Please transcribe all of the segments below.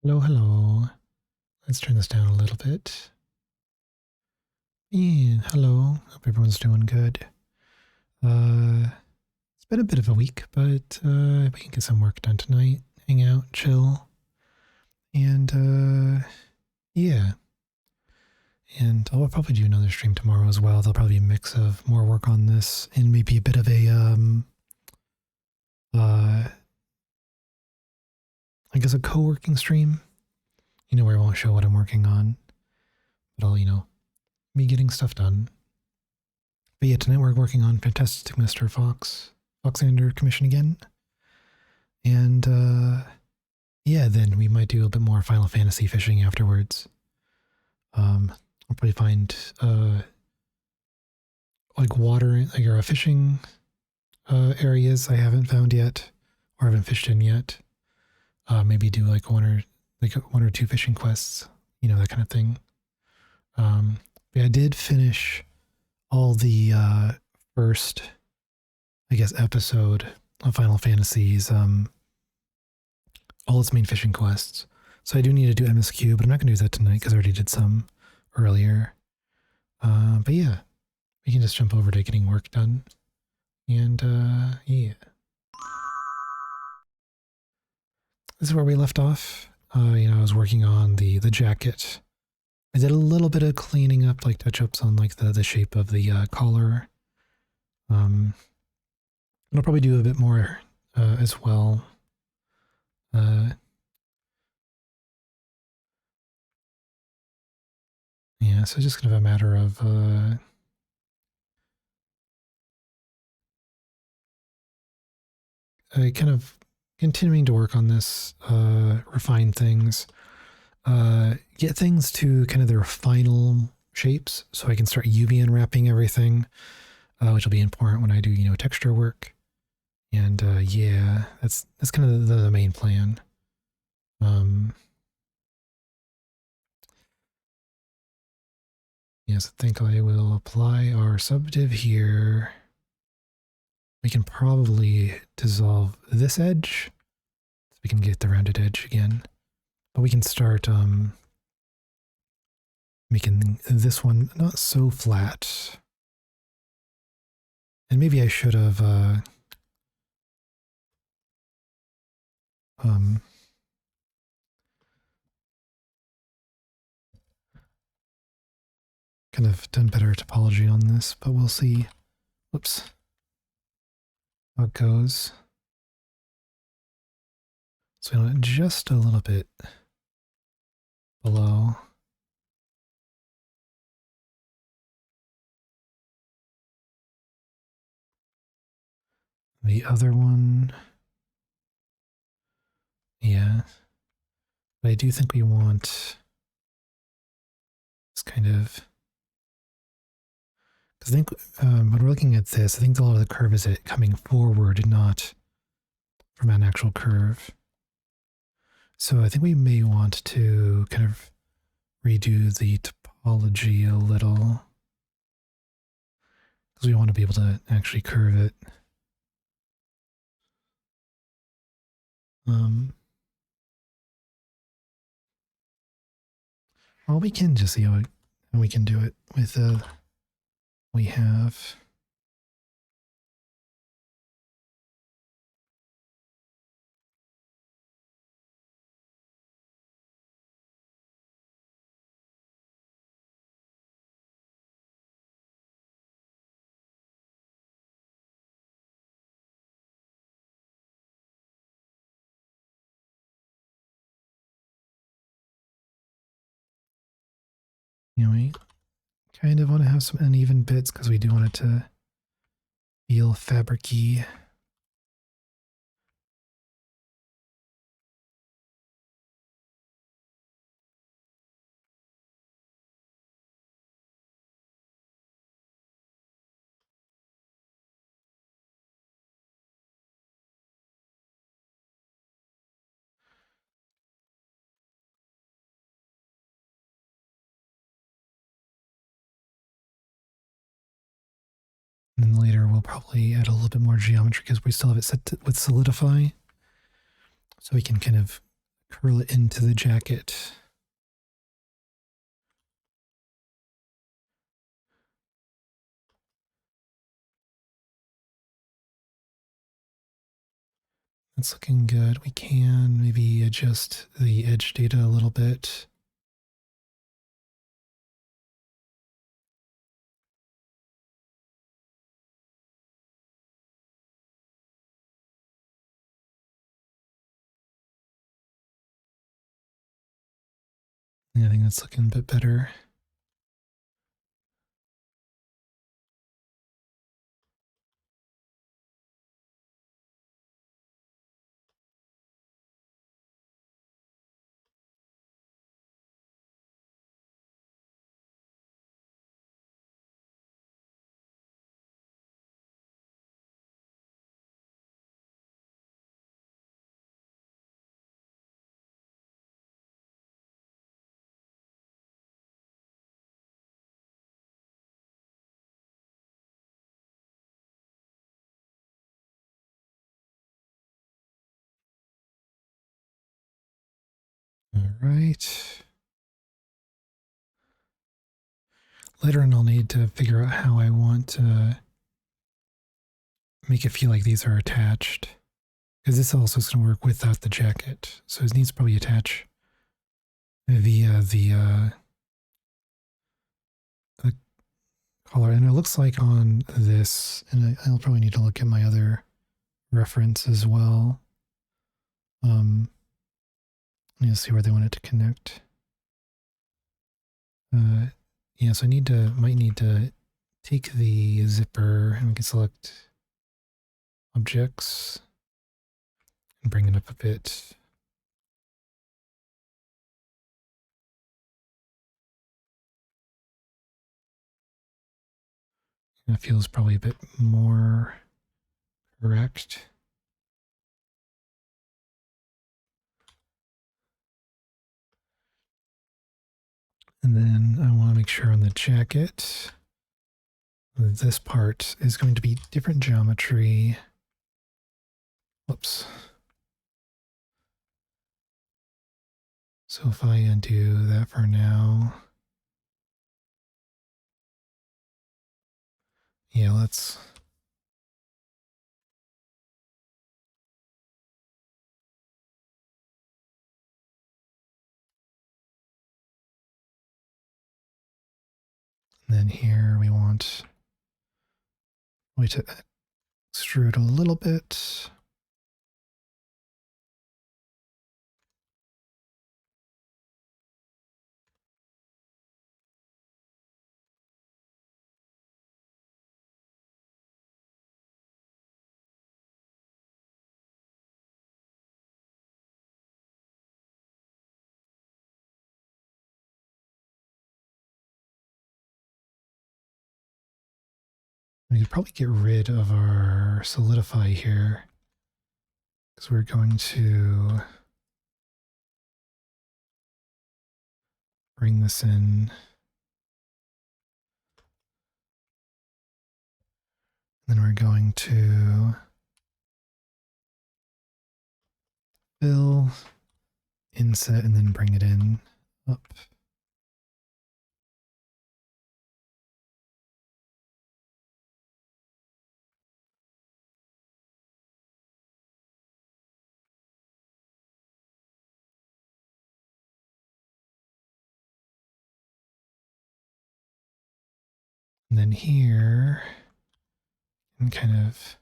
Hello, hello. Let's turn this down a little bit. Yeah, hello. Hope everyone's doing good. It's been a bit of a week, but we can get some work done tonight. Hang out, chill, and yeah. And I'll probably do another stream tomorrow as well. There'll probably be a mix of more work on this and maybe a bit of a I guess a co-working stream. Where I won't show what I'm working on, but I'll me getting stuff done. But yeah, tonight we're working on Fantastic Mr. Foxander commission again. And yeah, then we might do a bit more Final Fantasy fishing afterwards. I'll probably find like water, like fishing areas I haven't found yet or haven't fished in yet. Maybe do like one or two fishing quests, that kind of thing. But I did finish all the first, I guess, episode of Final Fantasy's all its main fishing quests. So I do need to do MSQ, but I'm not going to do that tonight because I already did some earlier. But yeah, we can just jump over to getting work done. And yeah. This is where we left off. I was working on the jacket. I did a little bit of cleaning up, like touch-ups on like the shape of the collar. And I'll probably do a bit more as well. Yeah, so it's just kind of a matter of kind of continuing to work on this, refine things, get things to kind of their final shapes so I can start UV unwrapping everything, which will be important when I do, texture work. And yeah, that's kind of the main plan. Yes, I think I will apply our subdiv here. We can probably dissolve this edge so we can get the rounded edge again. But we can start making this one not so flat. And maybe I should have kind of done better topology on this, but we'll see. Whoops. How it goes. So we want it just a little bit below. The other one, yeah. But I do think we want this kind of, because I think when we're looking at this, I think a lot of the curve is it coming forward, not from an actual curve. So I think we may want to kind of redo the topology a little, because we want to be able to actually curve it. Well, we can just see how we can do it with we have. We kind of want to have some uneven bits because we do want it to feel fabric-y. And then later we'll probably add a little bit more geometry because we still have it set with solidify. So we can kind of curl it into the jacket. That's looking good. We can maybe adjust the edge data a little bit. Yeah, I think that's looking a bit better. All right. Later on, I'll need to figure out how I want to make it feel like these are attached. Because this also is going to work without the jacket. So it needs to probably attach via the collar. And it looks like on this, and I'll probably need to look at my other reference as well. Let me see where they want it to connect. Yeah, so might need to take the zipper and we can select objects and bring it up a bit. That feels probably a bit more correct. And then I want to make sure on the jacket, this part is going to be different geometry. Whoops. So if I undo that for now, yeah, let's and then here we want to extrude a little bit. We could probably get rid of our solidify here because we're going to bring this in. Then we're going to fill, inset, and then bring it in up. And then here, and kind of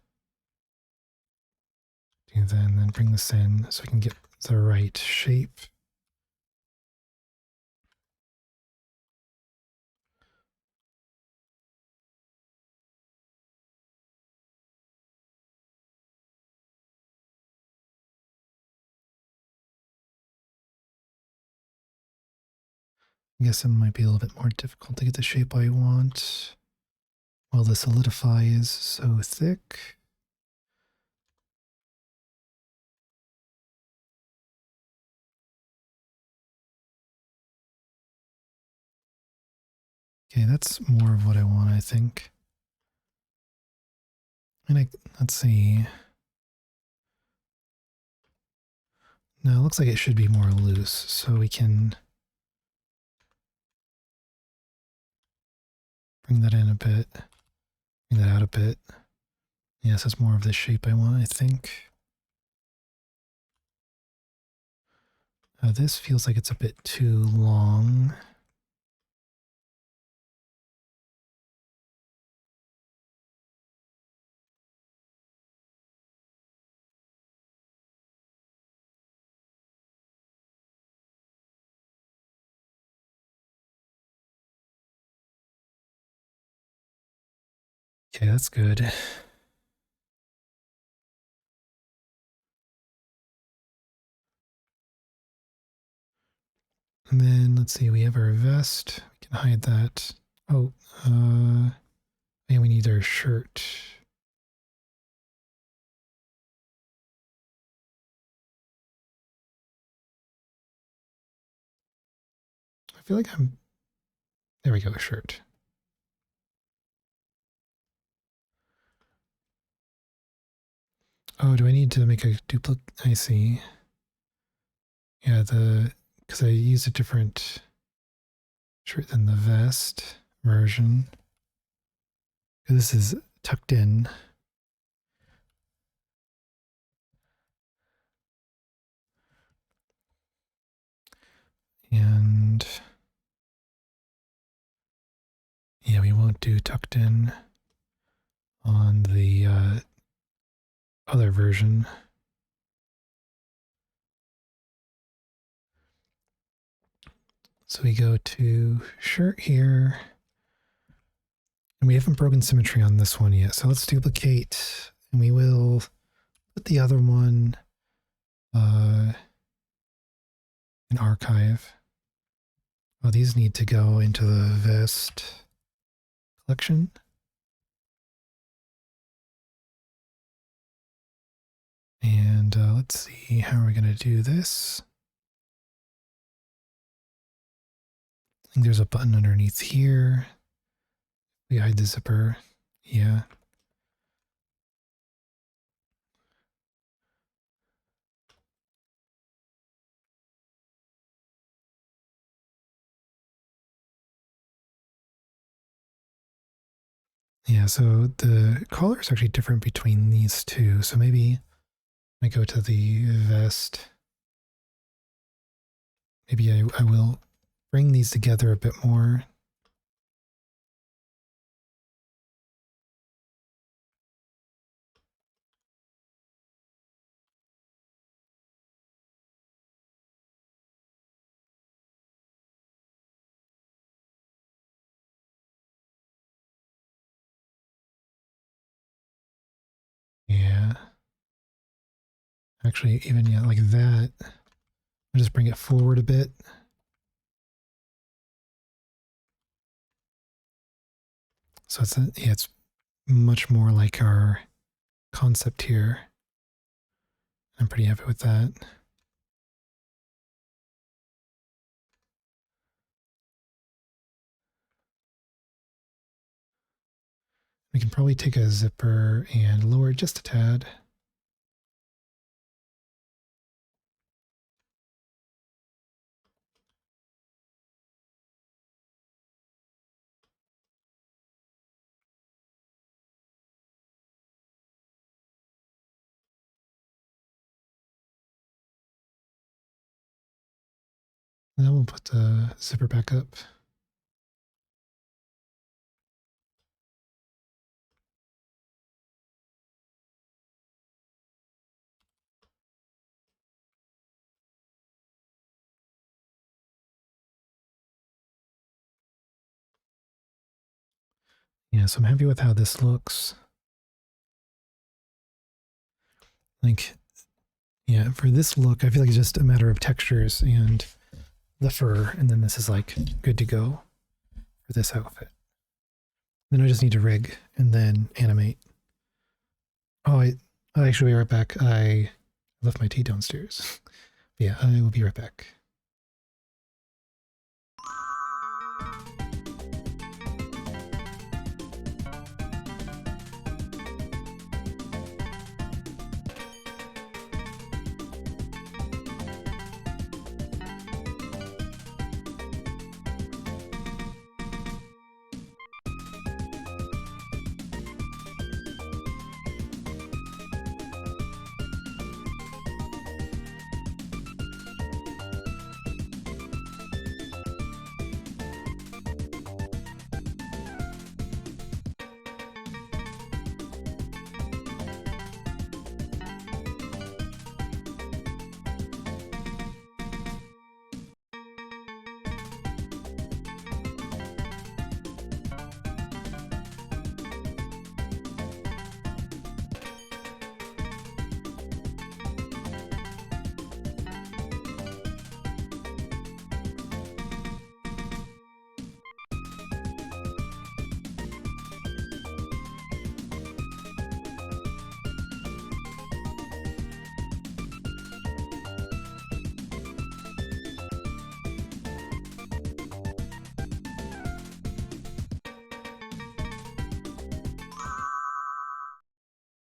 do that, and then bring this in so we can get the right shape. I guess it might be a little bit more difficult to get the shape I want while the solidify is so thick. Okay, that's more of what I want, I think. And let's see. Now it looks like it should be more loose, so we can bring that in a bit, bring that out a bit. Yes, that's more of the shape I want, I think. This feels like it's a bit too long. Okay, that's good. And then let's see, we have our vest. We can hide that. Oh, and we need our shirt. I feel like there we go, shirt. Oh, do I need to make a duplicate? I see. Yeah, because I used a different shirt than the vest version. This is tucked in. And yeah, we won't do tucked in on the other version. So we go to shirt here. And we haven't broken symmetry on this one yet. So let's duplicate, and we will put the other one in archive. Oh, these need to go into the vest collection. And let's see, how are we going to do this? I think there's a button underneath here. We hide the zipper. Yeah. Yeah, so the collar is actually different between these two. So maybe I go to the vest. Maybe I will bring these together a bit more. Yeah. Actually, even yeah, like that. I'll just bring it forward a bit. So it's much more like our concept here. I'm pretty happy with that. We can probably take a zipper and lower it just a tad. Then we'll put the zipper back up. Yeah, so I'm happy with how this looks. Like, yeah, for this look, I feel like it's just a matter of textures and the fur, and then this is like good to go for this outfit. Then I just need to rig and then animate. Oh, I actually be right back. I left my tea downstairs. Yeah, I will be right back.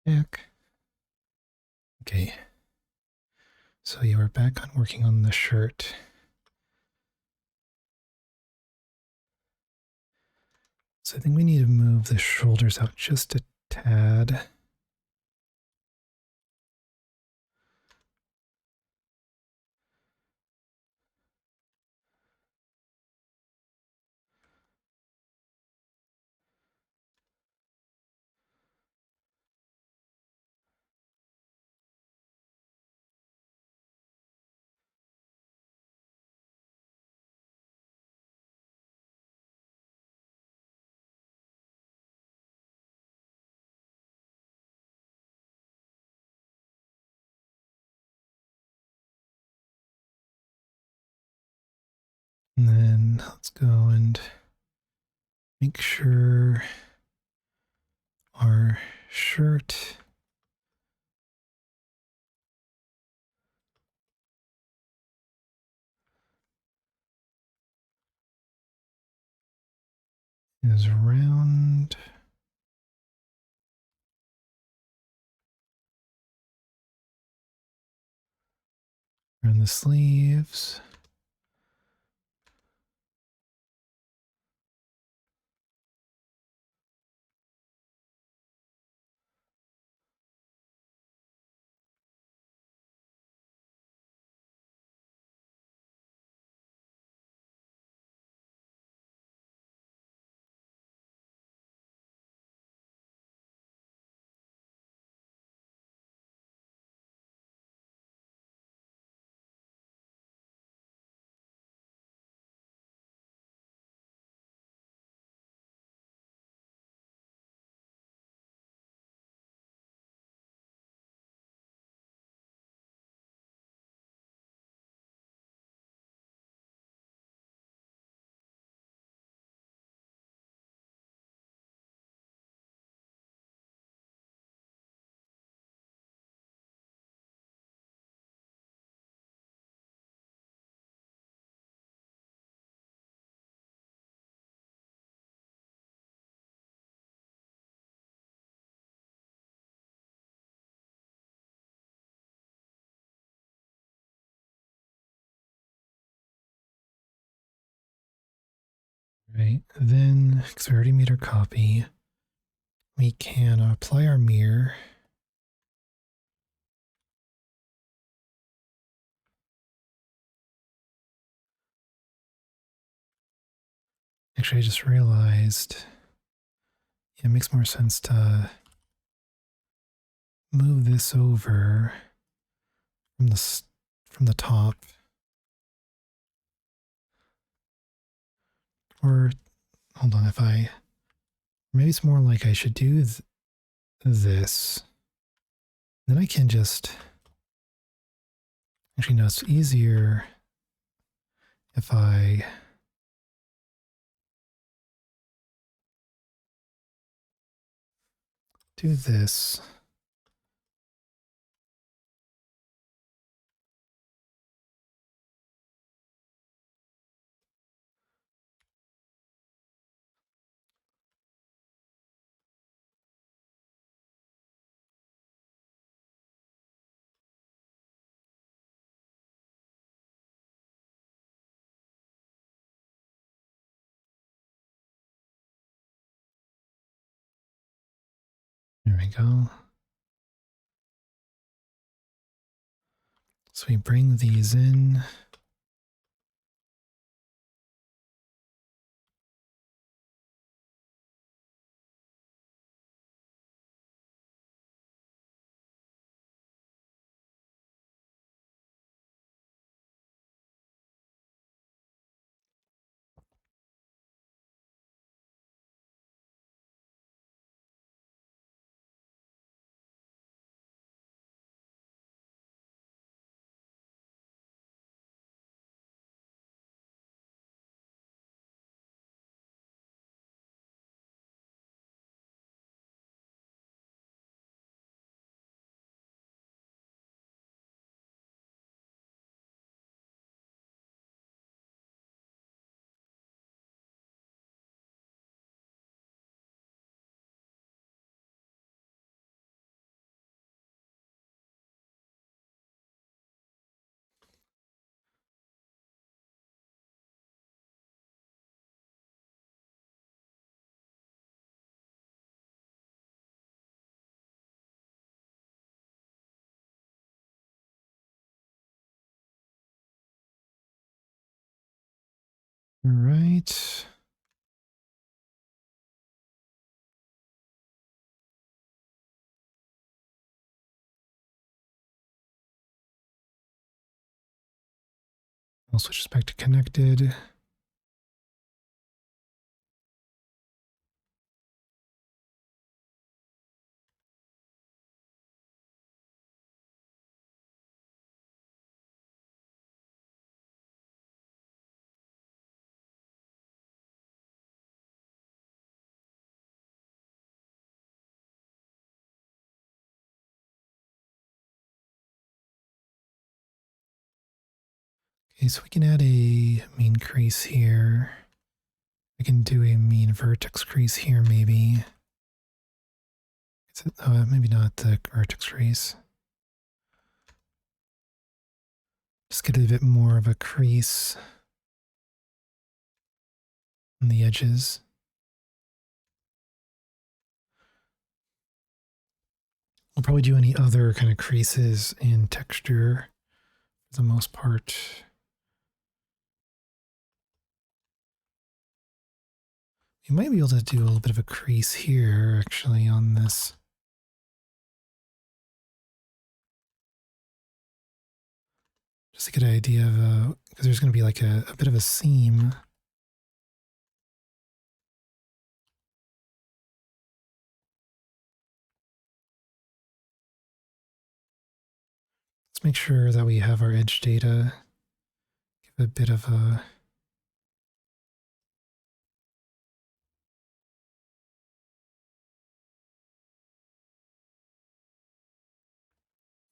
back. Okay. So you are back on working on the shirt. So I think we need to move the shoulders out just a tad. And then let's go and make sure our shirt is round. Around the sleeves. Right, then, because we already made our copy, we can apply our mirror. Actually, I just realized it makes more sense to move this over from the top. Or, hold on, maybe it's more like I should do this. Then I can just, actually no, it's easier if I do this. There we go. So we bring these in. All right. I'll switch this back to connected. Okay, so we can add a mean crease here. We can do a mean vertex crease here, maybe. Maybe not the vertex crease. Just get a bit more of a crease on the edges. We'll probably do any other kind of creases in texture for the most part. You might be able to do a little bit of a crease here, actually, on this. Just to get an idea of, because there's going to be like a bit of a seam. Let's make sure that we have our edge data. Give a bit of a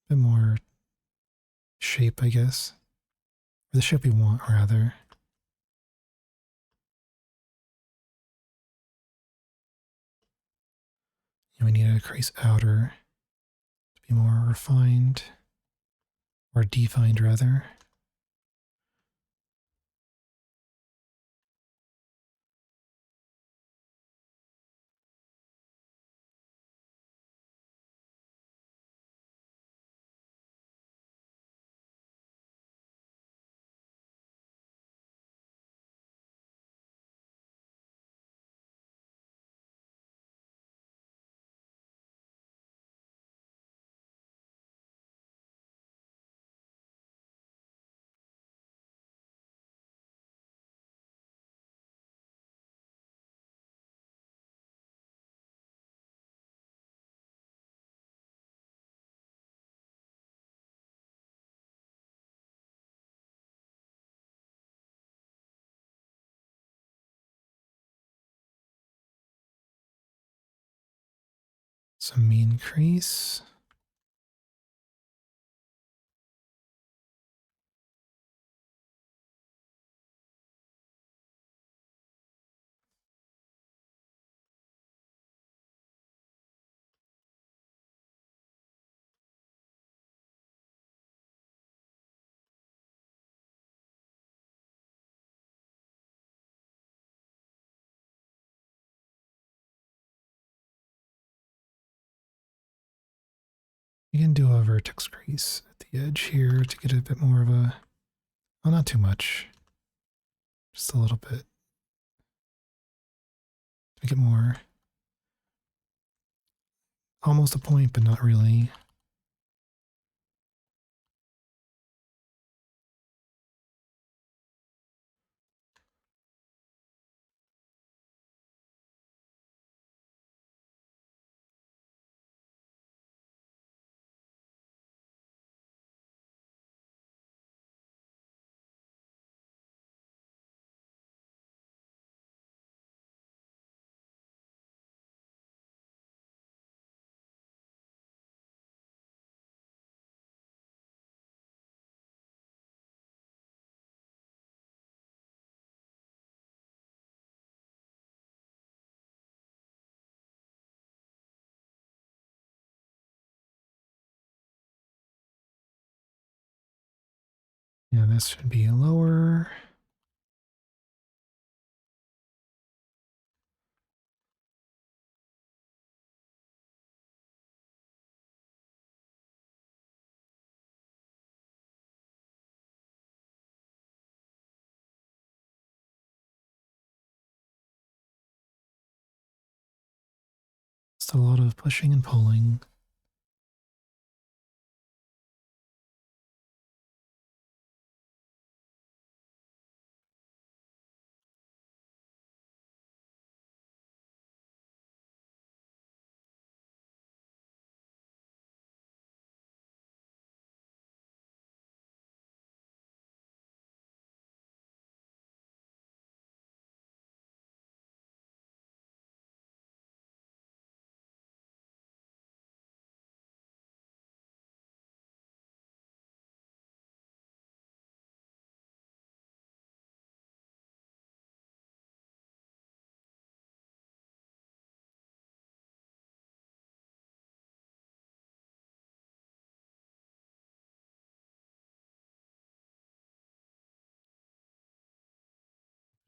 bit more shape, I guess. Or the shape we want, rather. And we need a crease outer to be more refined, or defined, rather. Some mean crease. You can do a vertex crease at the edge here to get a bit more of a, well, not too much, just a little bit. Make it more, almost a point, but not really. Yeah, this should be lower. Just a lot of pushing and pulling.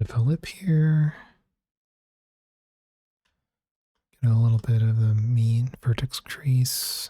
If a lip here, get a little bit of the mean vertex crease.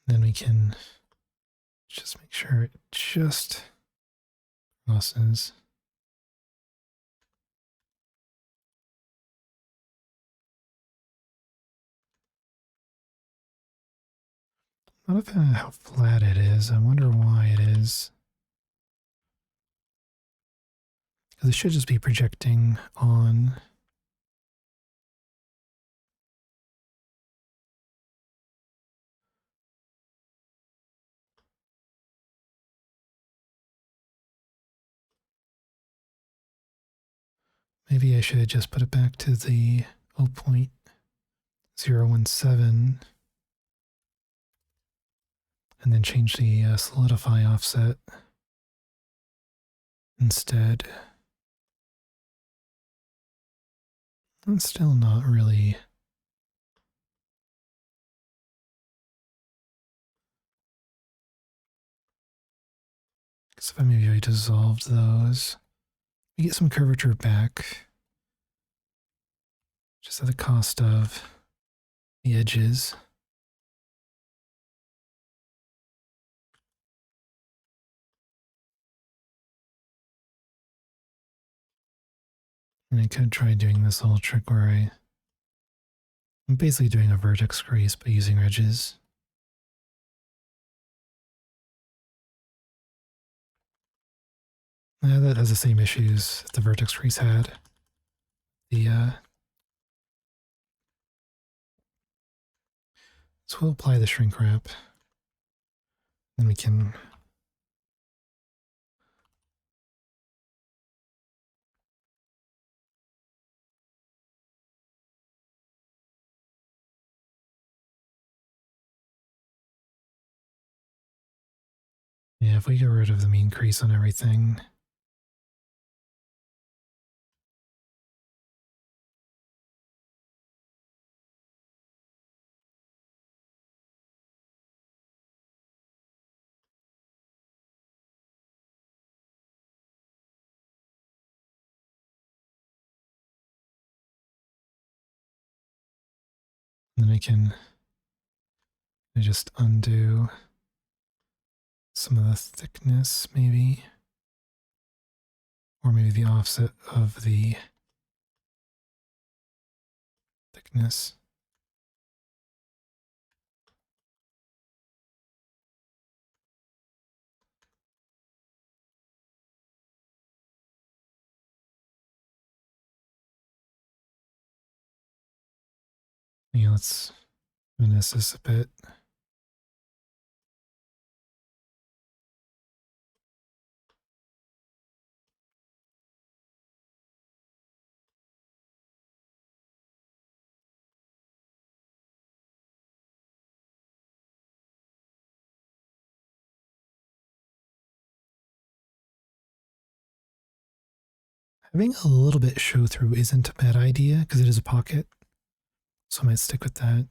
Then we can just make sure it just crosses. Not a fan of how flat it is. I wonder why it is. Because it should just be projecting on. Maybe I should have just put it back to the 0.017 and then change the solidify offset instead. It's still not really. Because if maybe I dissolved those, we get some curvature back, just at the cost of the edges. And I could try doing this little trick where I'm basically doing a vertex crease by using edges. That has the same issues that the vertex crease had. So we'll apply the shrink wrap. Then we can if we get rid of the mean crease on everything. Then I can just undo some of the thickness, maybe. Or maybe the offset of the thickness. Yeah, let's finesse this a bit. Having a little bit show through isn't a bad idea because it is a pocket, so I might stick with that.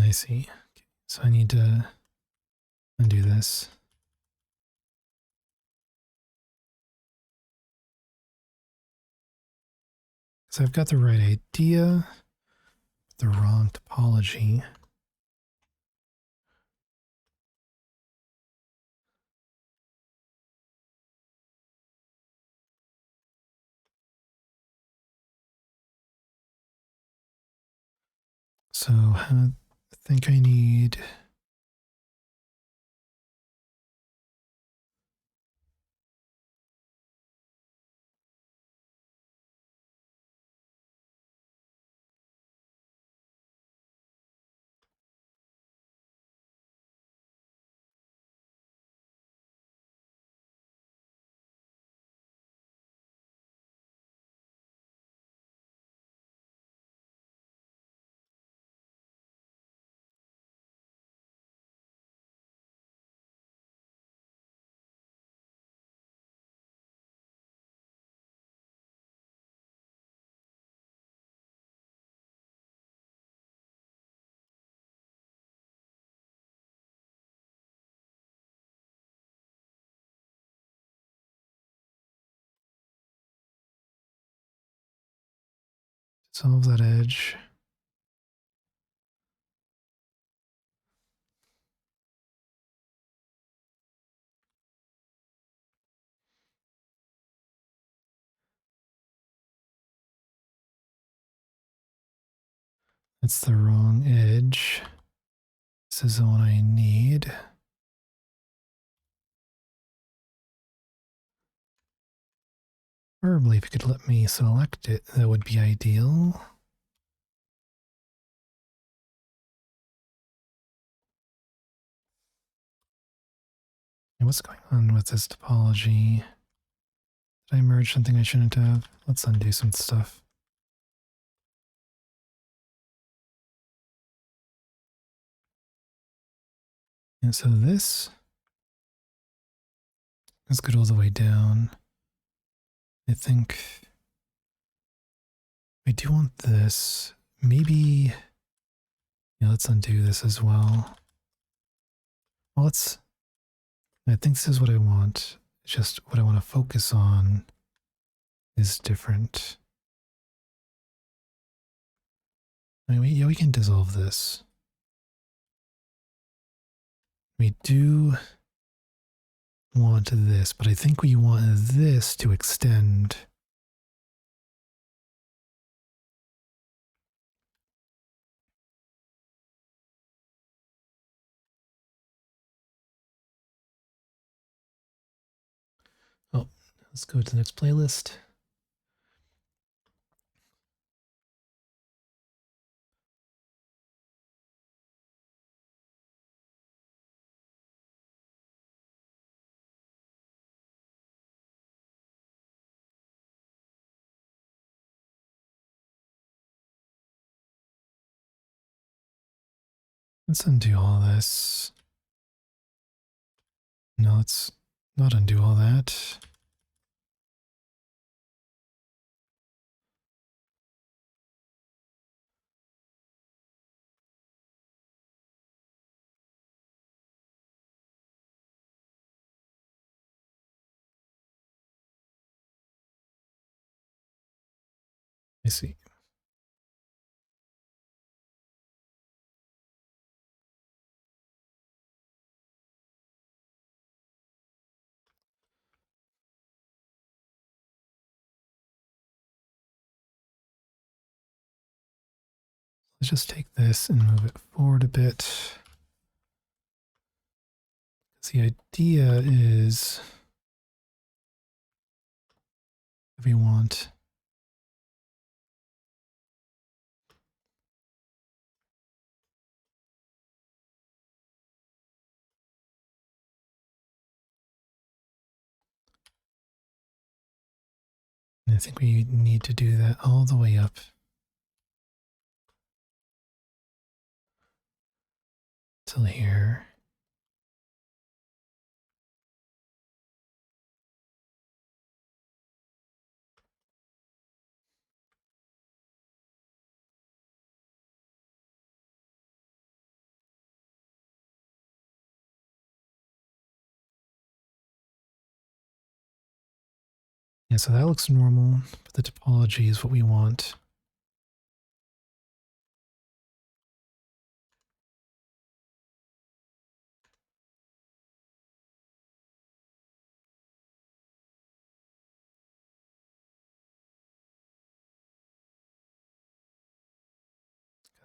I see. Okay. So I need to undo this. So I've got the right idea, the wrong topology. So I think I need solve that edge. That's the wrong edge. This is the one I need. Preferably, if you could let me select it, that would be ideal. And what's going on with this topology? Did I merge something I shouldn't have? Let's undo some stuff. And so this is good all the way down. I think I do want this. Maybe, yeah, let's undo this as well. Well, I think this is what I want. It's just what I want to focus on is different. Anyway, yeah, we can dissolve this. We do want this, but I think we want this to extend. Oh, let's go to the next playlist. Let's undo all this. No, let's not undo all that. I see. Let's just take this and move it forward a bit. The idea is if we want and I think we need to do that all the way up till here. Yeah, so that looks normal, but the topology is what we want.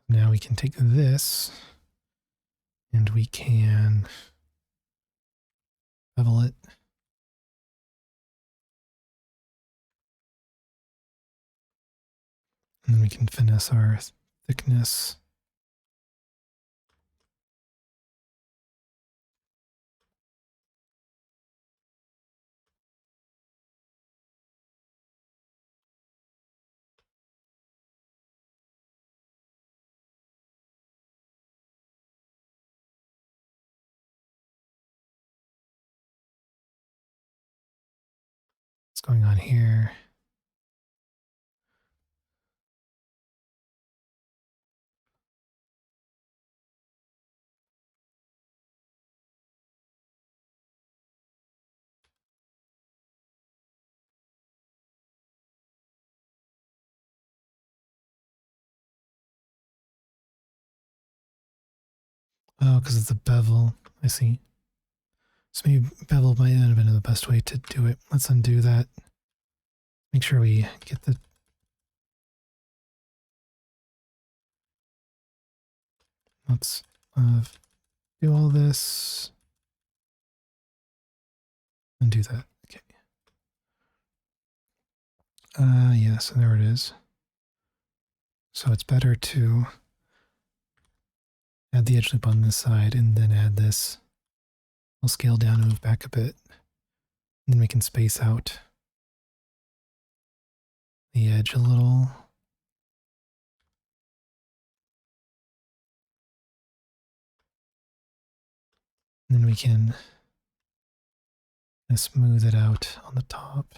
Now we can take this and we can bevel it. And then we can finesse our thickness. What's going on here? Oh, because it's a bevel. I see. So maybe bevel might not have been the best way to do it. Let's undo that. Make sure we get the... Let's do all this. Undo that. Okay. Yeah, so there it is. So it's better to add the edge loop on this side and then add this. We'll scale down and move back a bit. And then we can space out the edge a little. And then we can smooth it out on the top.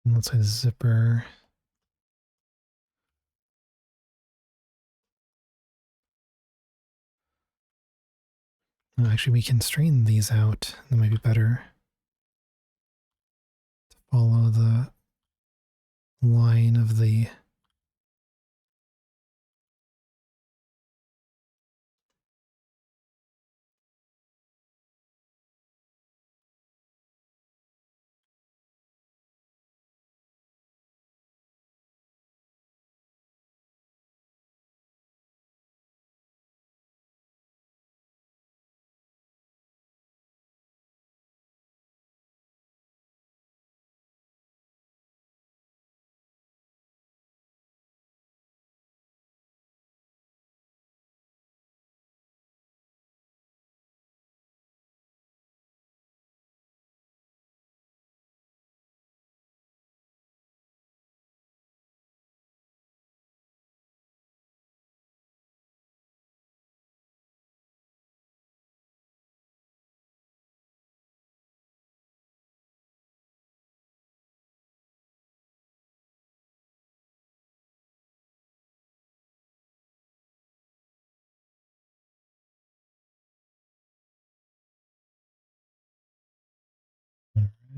And let's say the zipper. Oh, actually, we can straighten these out. That might be better. To follow the line of the...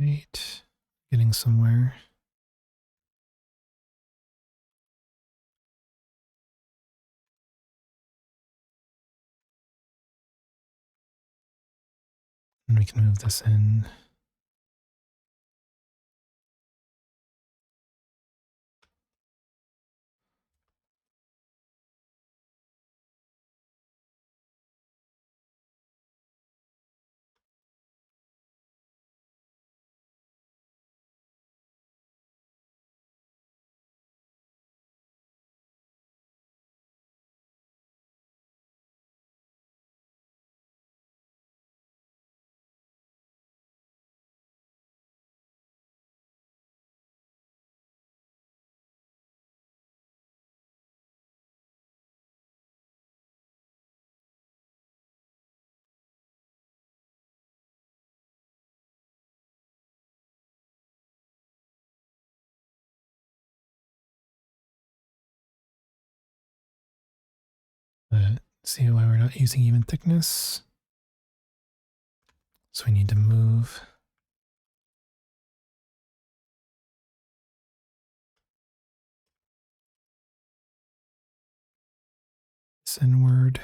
Right. Getting somewhere. And we can move this in. See why we're not using even thickness. So we need to move this inward.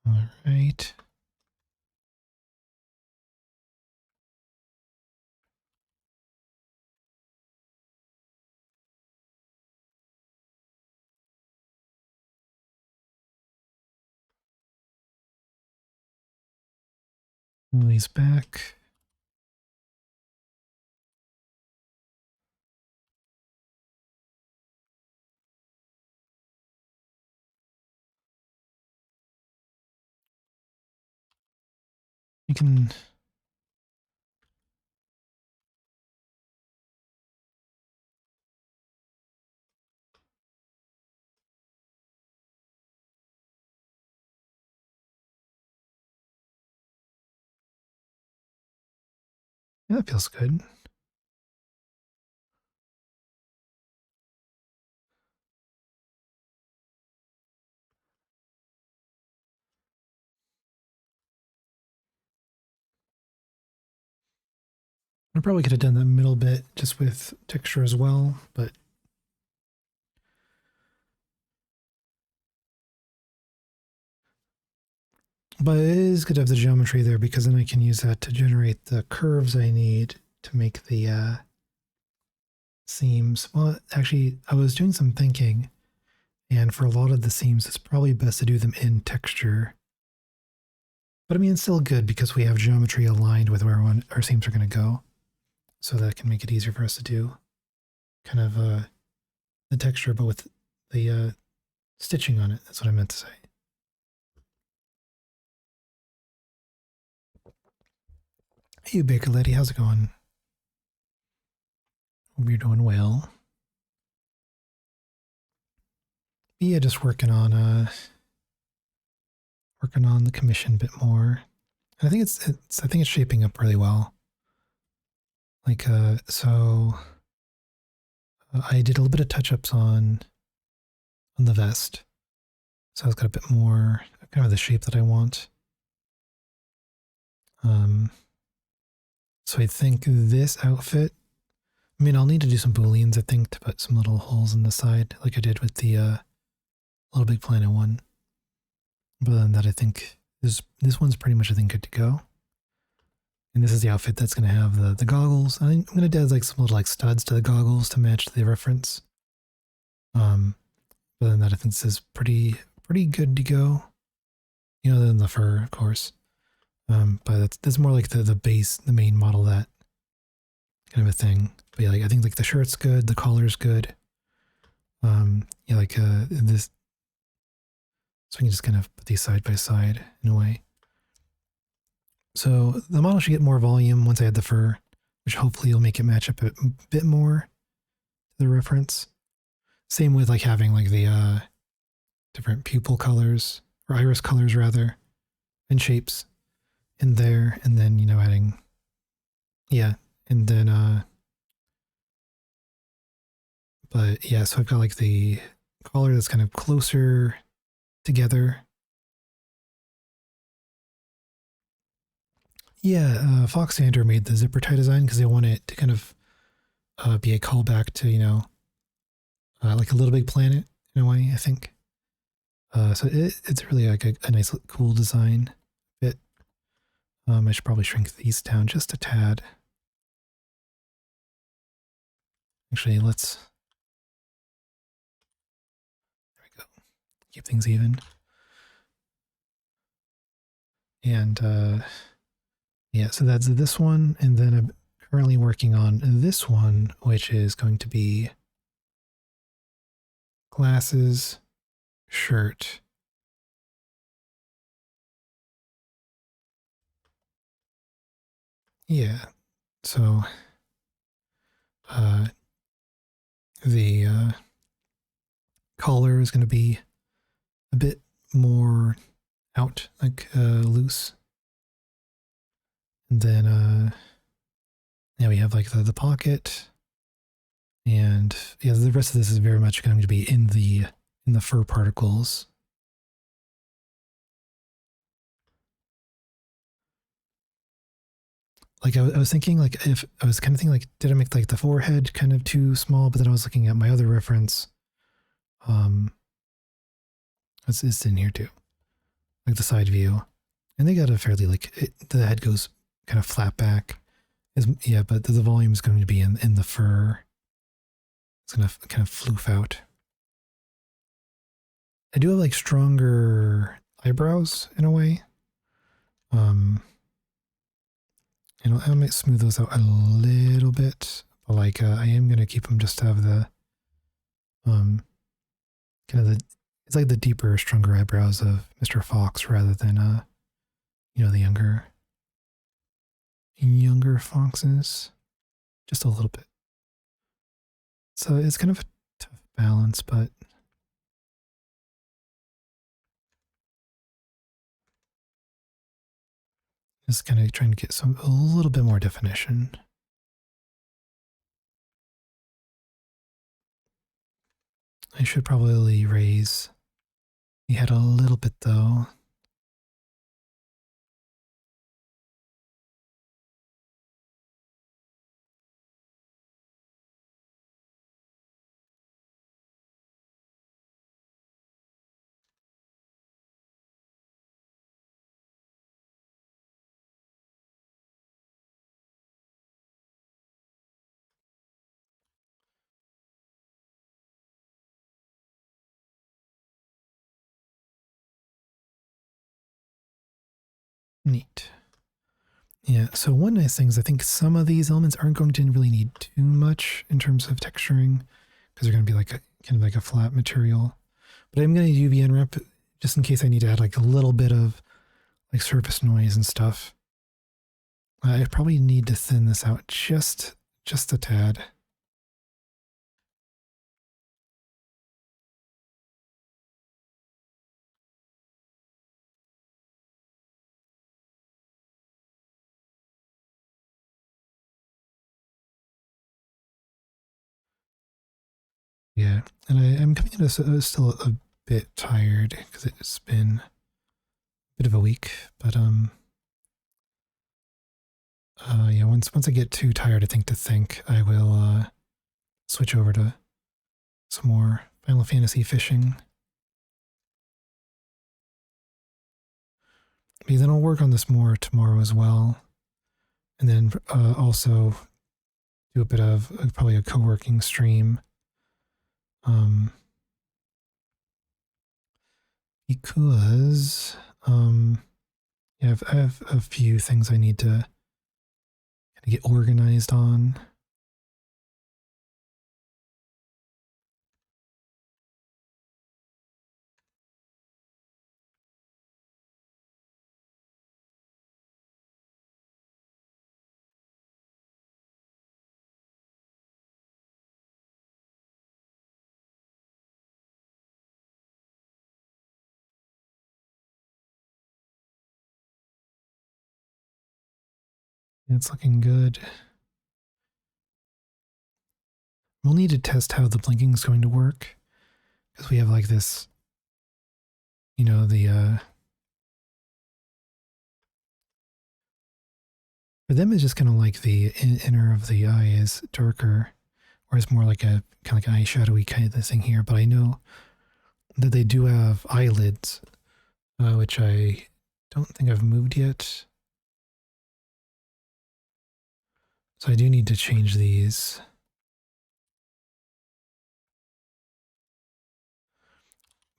All right. Move these back. You can yeah, that feels good. I probably could have done that middle bit just with texture as well, but it is good to have the geometry there because then I can use that to generate the curves I need to make the seams. Well, actually, I was doing some thinking, and for a lot of the seams, it's probably best to do them in texture. But I mean, it's still good because we have geometry aligned with where our seams are going to go. So that can make it easier for us to do kind of the texture, but with the stitching on it. That's what I meant to say. Hey, Baker Lady, how's it going? Hope you're doing well. Yeah, just working on the commission a bit more. And I think it's shaping up really well. Like I did a little bit of touch-ups on the vest. So it's got a bit more kind of the shape that I want. So I think this outfit, I mean, I'll need to do some booleans, I think, to put some little holes in the side, like I did with the Little Big Planet one. But other than that, I think this one's pretty much, I think, good to go. And this is the outfit that's going to have the goggles. I think I'm going to add like some little like studs to the goggles to match the reference. But other than that, I think this is pretty good to go. You know, than the fur, of course. But that's more like the base, the main model, that kind of a thing. But yeah, like I think like the shirt's good, the collar's good. Yeah, like this. So we can just kind of put these side by side in a way. So the model should get more volume once I add the fur, which hopefully will make it match up a bit more. the reference. Same with like having like the different pupil colors or iris colors rather and shapes in there, and then adding and then but yeah, so I've got like the collar that's kind of closer together. Yeah, Foxander made the zipper tie design because they want it to kind of be a callback to like a Little Big Planet in a way, I think. So it's really like a nice, cool design bit. I should probably shrink these down just a tad. Actually, there we go. Keep things even. And yeah, so that's this one. And then I'm currently working on this one, which is going to be glasses, shirt. Yeah, so uh, the collar is going to be a bit more out, like loose. And then yeah, we have like the pocket, and yeah, the rest of this is very much going to be in the fur particles. Like I was thinking, like if I was kind of thinking, like did I make like the forehead kind of too small? But then I was looking at my other reference. It's in here too, like the side view, and they got a fairly the head goes kind of flat back. Yeah, but the volume is going to be in the fur. It's going to kind of floof out. I do have like stronger eyebrows in a way. And I might smooth those out a little bit, but like I am gonna keep them just to have the kind of it's like the deeper, stronger eyebrows of Mr. Fox rather than the younger foxes, just a little bit. So it's kind of a tough balance, but just kind of trying to get a little bit more definition. I should probably raise the head a little bit though. Neat. Yeah, so one nice thing is I think some of these elements aren't going to really need too much in terms of texturing because they're going to be like kind of like a flat material. But I'm going to UV unwrap just in case I need to add like a little bit of like surface noise and stuff. I probably need to thin this out just a tad. Yeah, and I'm coming in still a bit tired because it's been a bit of a week. But yeah, once I get too tired, I think I will switch over to some more Final Fantasy fishing. Maybe then I'll work on this more tomorrow as well, and then also do a bit of probably a co-working stream. Because yeah, I have a few things I need to kind of get organized on. It's looking good. We'll need to test how the blinking is going to work, because we have like this, you know, for them it's just kind of like the inner of the eye is darker, whereas more like a kind of like an eyeshadowy kind of thing here. But I know that they do have eyelids, which I don't think I've moved yet. So I do need to change these.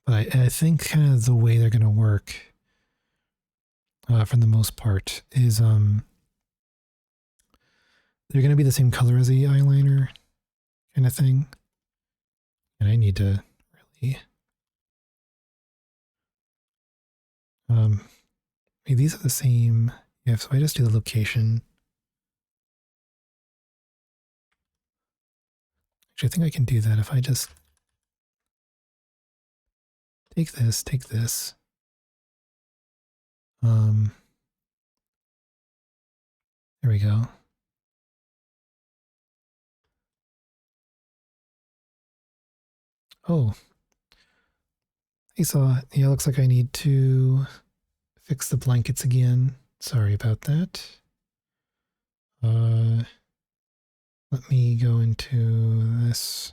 But I think kind of the way they're going to work, for the most part, is they're going to be the same color as the eyeliner kind of thing. And I need to really... these are the same. Yeah, so I just do the location. Actually, I think I can do that if I just take this. There we go. Oh. Hey, saw. Yeah, looks like I need to fix the blankets again. Sorry about that. Let me go into this.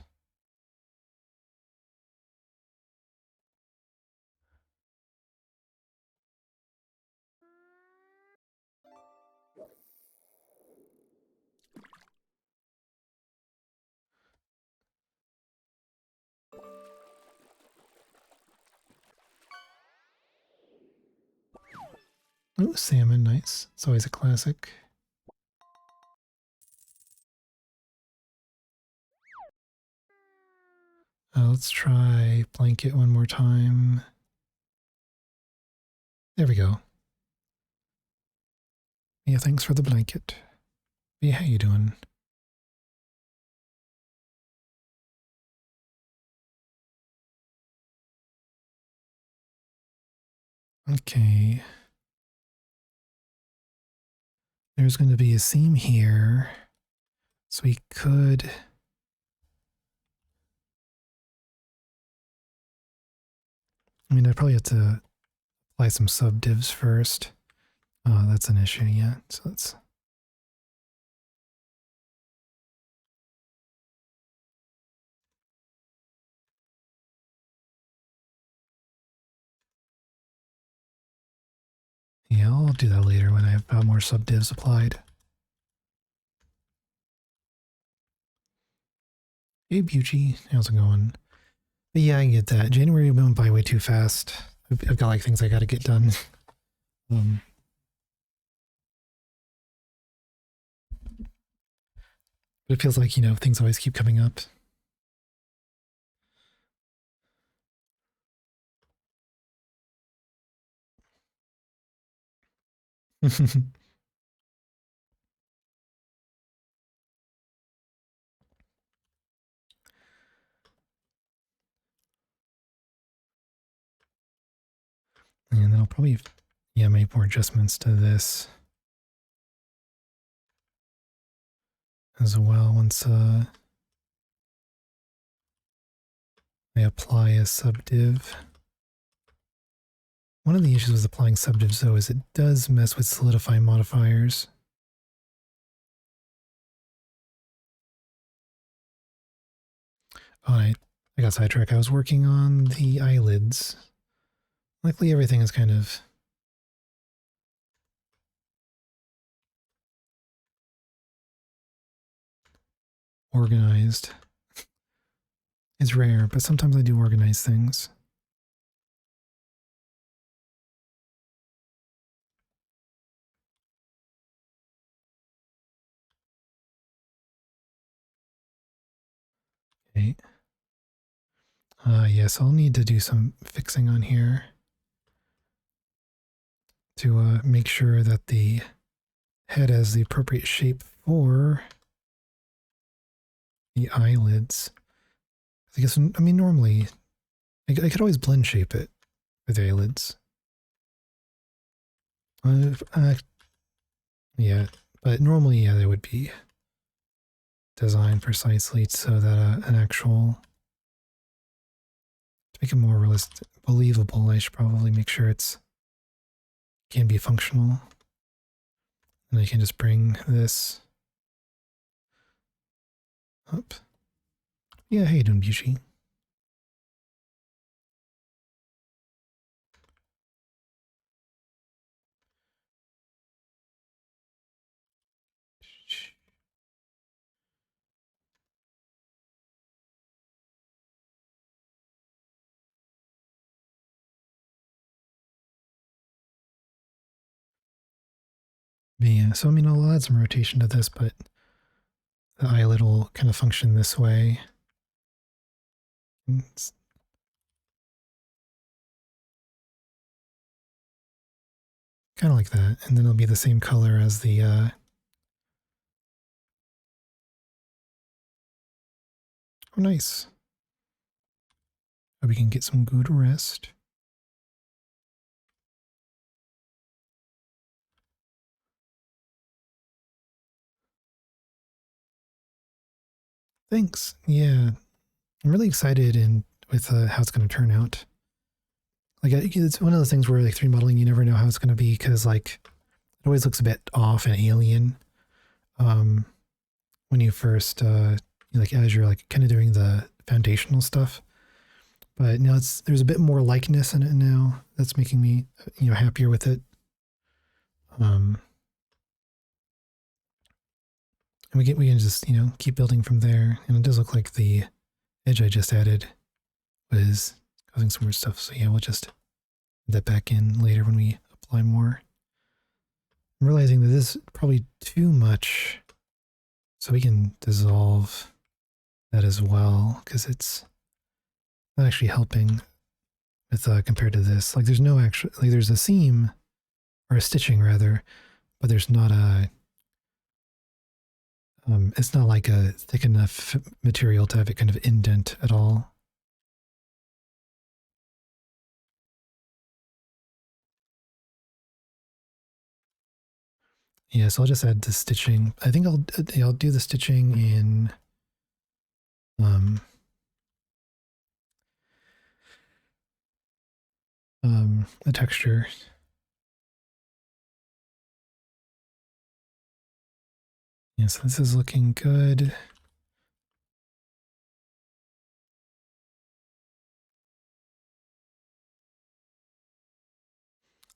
Oh, salmon, nice. It's always a classic. Let's try blanket one more time. There we go. Yeah, thanks for the blanket. Yeah, how you doing? Okay. There's going to be a seam here. So we could... I mean, I'd probably have to apply some subdivs first. Oh, that's an issue, yeah. So let's... Yeah, I'll do that later when I have more subdivs applied. Hey, Bucci, how's it going? But yeah, I get that. January went by way too fast. I've got like things I gotta get done. But it feels like, you know, things always keep coming up. And then I'll probably, yeah, make more adjustments to this as well once I apply a subdiv. One of the issues with applying subdivs, though, is it does mess with solidify modifiers. Oh, I got sidetracked. I was working on the eyelids. Luckily, everything is kind of organized. It's rare, but sometimes I do organize things. Okay. Yes, I'll need to do some fixing on here to make sure that the head has the appropriate shape for the eyelids. I guess, I mean, normally, I could always blend shape it with the eyelids. Yeah, But normally, yeah, they would be designed precisely so that an actual, to make it more realistic, believable, I should probably make sure it's can be functional. And I can just bring this up. Yeah, how you doing, Bushy? But yeah, so I mean, I'll add some rotation to this, but the eyelet will kind of function this way. It's kind of like that, and then it'll be the same color as the oh, nice. We can get some good rest. Thanks. Yeah, I'm really excited and with how it's going to turn out. Like it's one of those things where like 3D modeling, you never know how it's going to be because like it always looks a bit off and alien when you first like as you're like kind of doing the foundational stuff. But now there's a bit more likeness in it now. That's making me happier with it. And we can just keep building from there. And it does look like the edge I just added was causing some weird stuff. So yeah, we'll just add that back in later when we apply more. I'm realizing that this is probably too much, so we can dissolve that as well because it's not actually helping with compared to this. Like there's no actual, like there's a seam or a stitching rather, but there's not a it's not like a thick enough material to have it kind of indent at all. Yeah, so I'll just add the stitching. I think I'll do the stitching in the texture. Yeah, so this is looking good.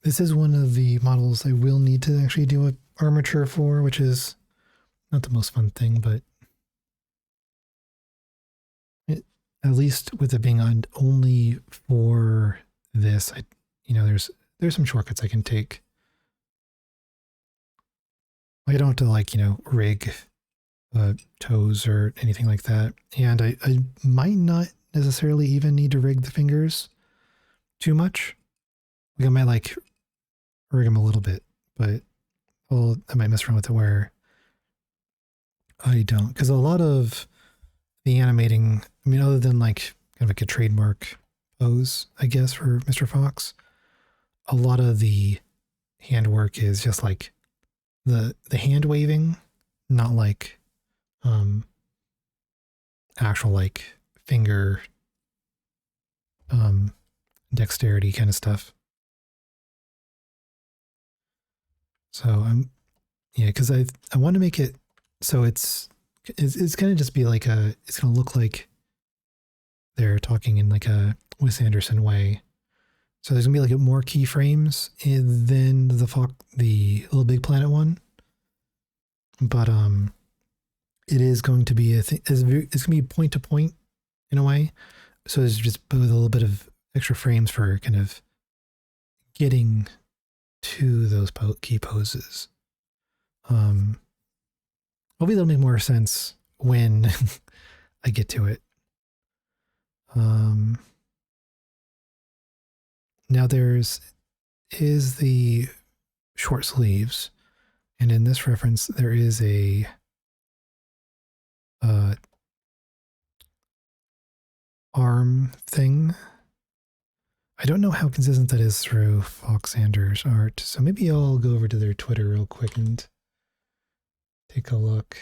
This is one of the models I will need to actually do an armature for, which is not the most fun thing, but at least with it being on only for this, there's some shortcuts I can take. I don't have to like, rig toes or anything like that. And I might not necessarily even need to rig the fingers too much. Like I might like rig them a little bit, but I might mess around with it where I don't. Because a lot of the animating, I mean, other than like kind of like a trademark pose, I guess, for Mr. Fox, a lot of the handwork is just like the hand waving, not like actual like finger dexterity kind of stuff. So yeah, because I want to make it so it's gonna just be like it's gonna look like they're talking in like a Wes Anderson way. So there's gonna be like more keyframes than the Little Big Planet one, but it is going to be it's gonna be point to point in a way. So there's just with a little bit of extra frames for kind of getting to those key poses. Hopefully that'll make more sense when I get to it. Now is the short sleeves, and in this reference there is a arm thing. I don't know how consistent that is through Foxander's art, so maybe I'll go over to their Twitter real quick and take a look.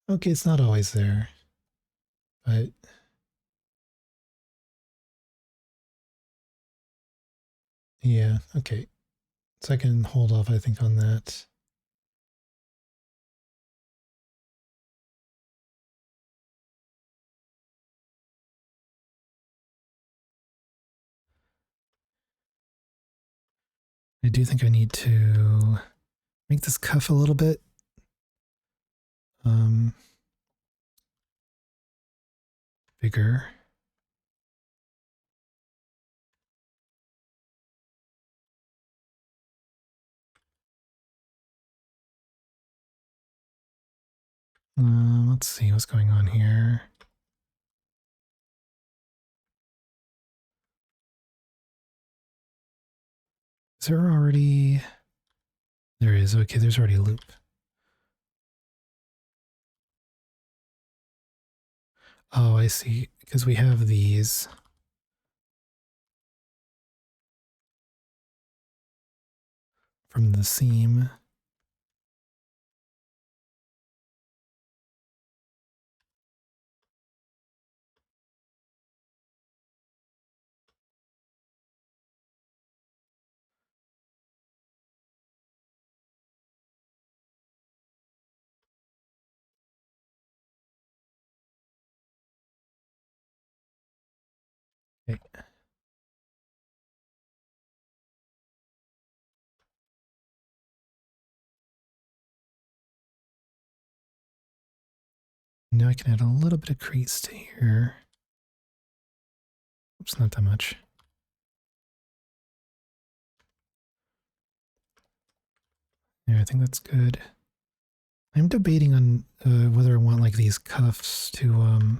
Okay, it's not always there, but yeah, okay. So I can hold off, I think, on that. I do think I need to make this cuff a little bit. Bigger. Let's see what's going on here. Is there already... There is. Okay, there's already a loop. Oh, I see. Because we have these. From the seam. Okay. Now I can add a little bit of crease to here. Oops, not that much. Yeah, I think that's good. I'm debating on whether I want like these cuffs to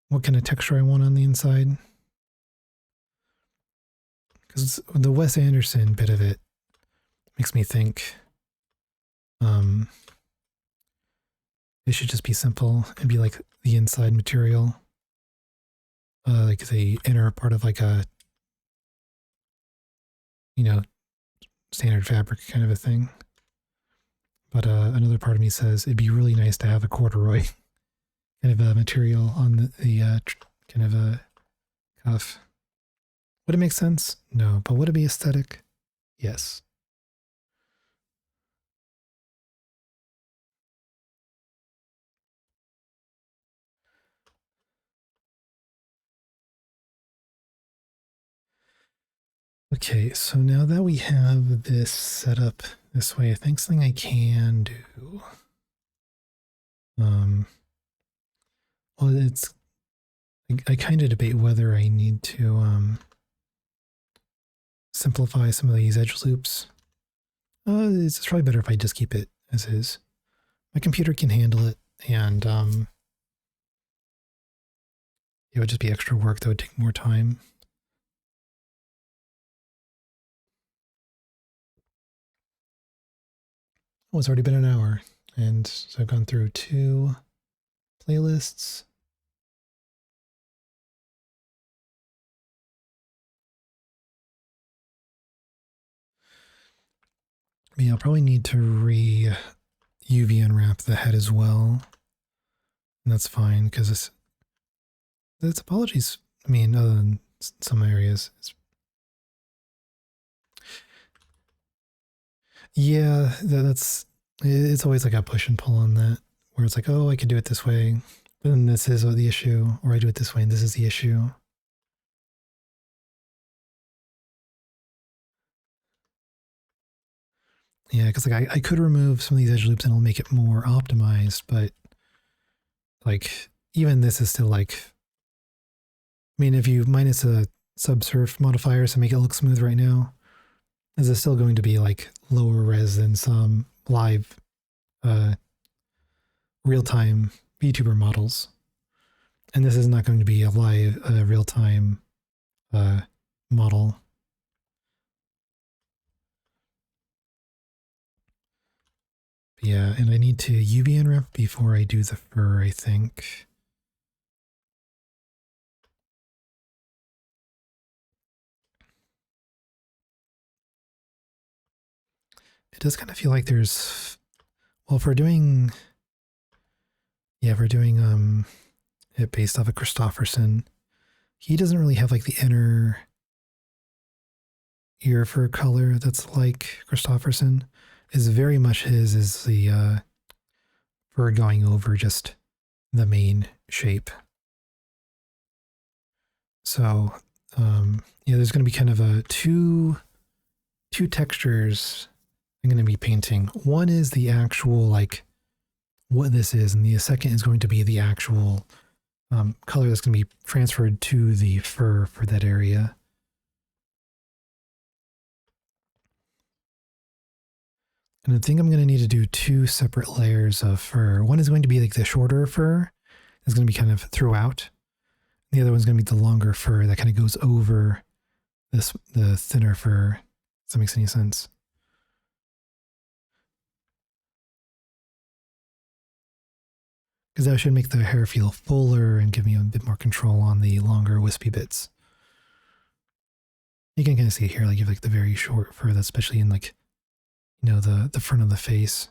what kind of texture I want on the inside. Because the Wes Anderson bit of it makes me think it should just be simple and be like the inside material. Like the inner part of like a, you know, standard fabric kind of a thing. But another part of me says it'd be really nice to have a corduroy kind of a material on the kind of a cuff. Would it make sense? No. But would it be aesthetic? Yes. Okay, so now that we have this set up this way, I think something I can do. Well, it's I kind of debate whether I need to simplify some of these edge loops. It's probably better if I just keep it as is. My computer can handle it, and it would just be extra work that would take more time. Oh, it's already been an hour, and so I've gone through 2 playlists. Yeah, I'll probably need to UV unwrap the head as well. And that's fine, because it's topology's, I mean, other than some areas. Yeah, it's always like a push and pull on that, where it's like, oh, I could do it this way, but then this is the issue, or I do it this way and this is the issue. Yeah, because like I could remove some of these edge loops and it'll make it more optimized, but like even this is still like, I mean, if you minus a subsurf modifier to make it look smooth right now, is it still going to be like lower res than some live real-time VTuber models? And this is not going to be a live, real-time model. Yeah, and I need to UV unwrap before I do the fur, I think. It does kind of feel like there's, well, if we're doing, yeah, if we're doing it based off of Christofferson, he doesn't really have like the inner ear fur color that's like Christofferson. Is very much his is the fur going over just the main shape. So yeah, there's going to be kind of a two textures I'm going to be painting. One is the actual like what this is, and the second is going to be the actual color that's going to be transferred to the fur for that area. And I think I'm going to need to do two separate layers of fur. One is going to be like the shorter fur. It's going to be kind of throughout. The other one's going to be the longer fur that kind of goes over the thinner fur. Does that make any sense? Because that should make the hair feel fuller and give me a bit more control on the longer wispy bits. You can kind of see it here, like you have like the very short fur, that's especially in like, you know, the front of the face.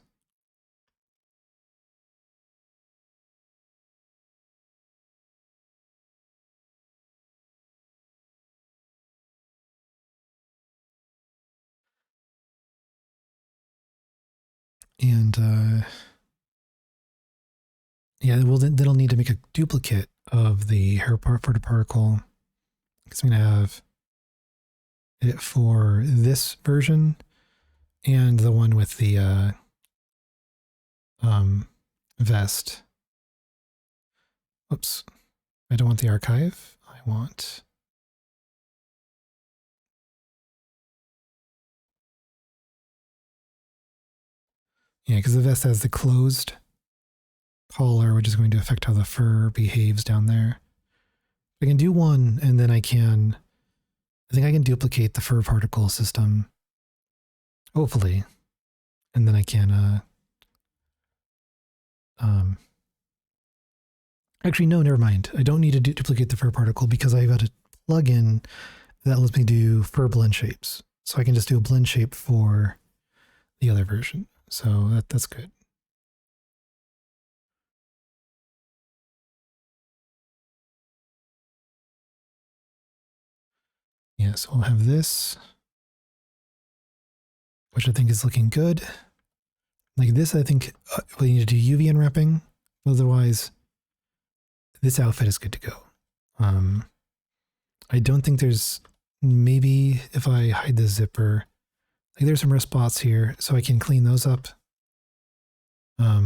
And yeah, well then I'll need to make a duplicate of the hair part for the particle. Because I'm going to have it for this version and the one with the vest. Oops. I don't want the archive. I want... Yeah, because the vest has the closed collar, which is going to affect how the fur behaves down there. I can do one, and then I think I can duplicate the fur particle system. Hopefully. And then I can, actually, no, never mind. I don't need to duplicate the fur particle because I've got a plugin that lets me do fur blend shapes. So I can just do a blend shape for the other version. So that's good. Yeah, so we'll have this, which I think is looking good. Like this, I think we need to do UV unwrapping. Otherwise, this outfit is good to go. I don't think there's, maybe if I hide the zipper, like there's some rough spots here, so I can clean those up. But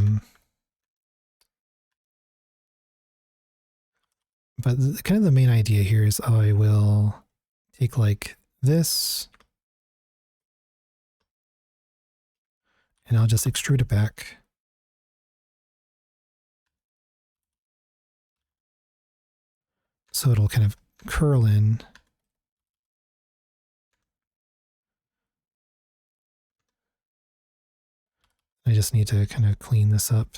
kind of the main idea here is I will take like this and I'll just extrude it back. So it'll kind of curl in. I just need to kind of clean this up.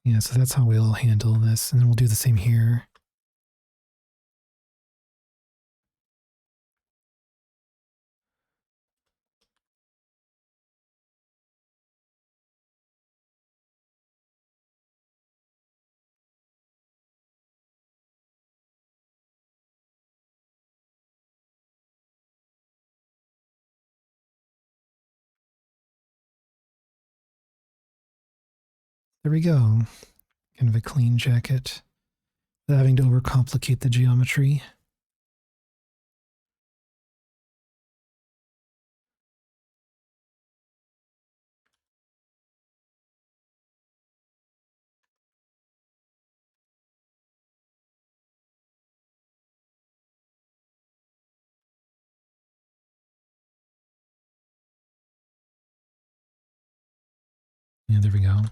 Yeah, so that's how we'll handle this. And then we'll do the same here. There we go. Kind of a clean jacket without having to overcomplicate the geometry. Yeah, there we go.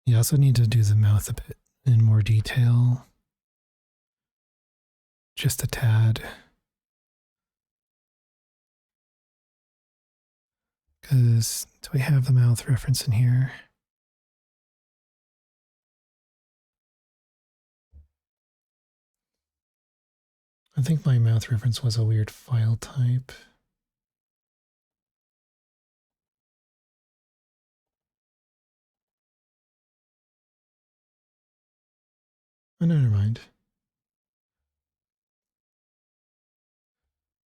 You also need to do the mouth a bit in more detail. Just a tad. Because do we have the mouth reference in here? I think my mouth reference was a weird file type. Oh, no, never mind.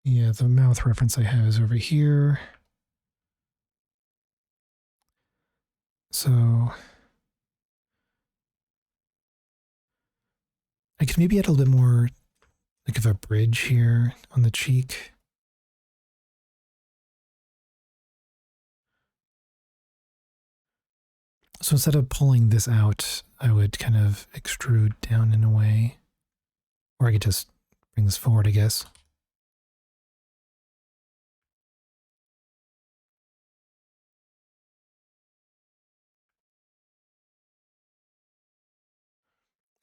Yeah, the mouth reference I have is over here. So I could maybe add a little bit more like of a bridge here on the cheek. So instead of pulling this out, I would kind of extrude down in a way. Or I could just bring this forward, I guess.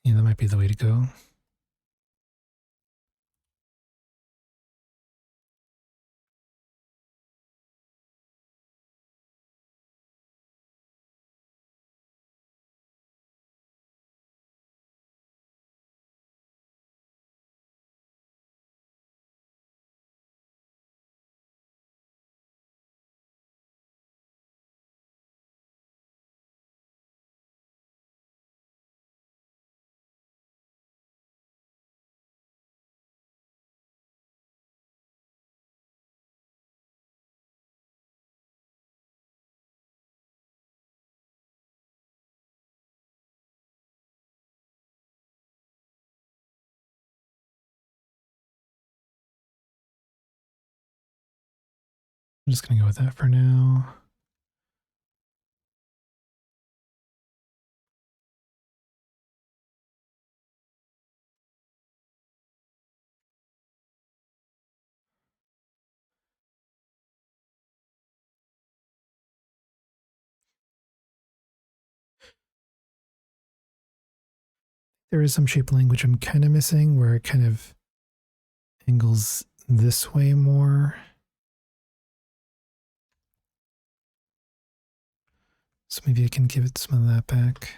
Yeah, that might be the way to go. I'm just going to go with that for now. There is some shape language I'm kind of missing where it kind of angles this way more. So maybe I can give it some of that back.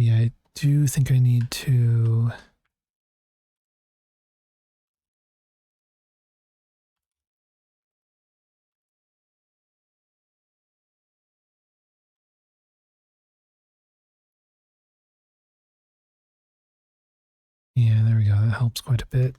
Yeah, I do think I need to... Yeah, there we go. That helps quite a bit.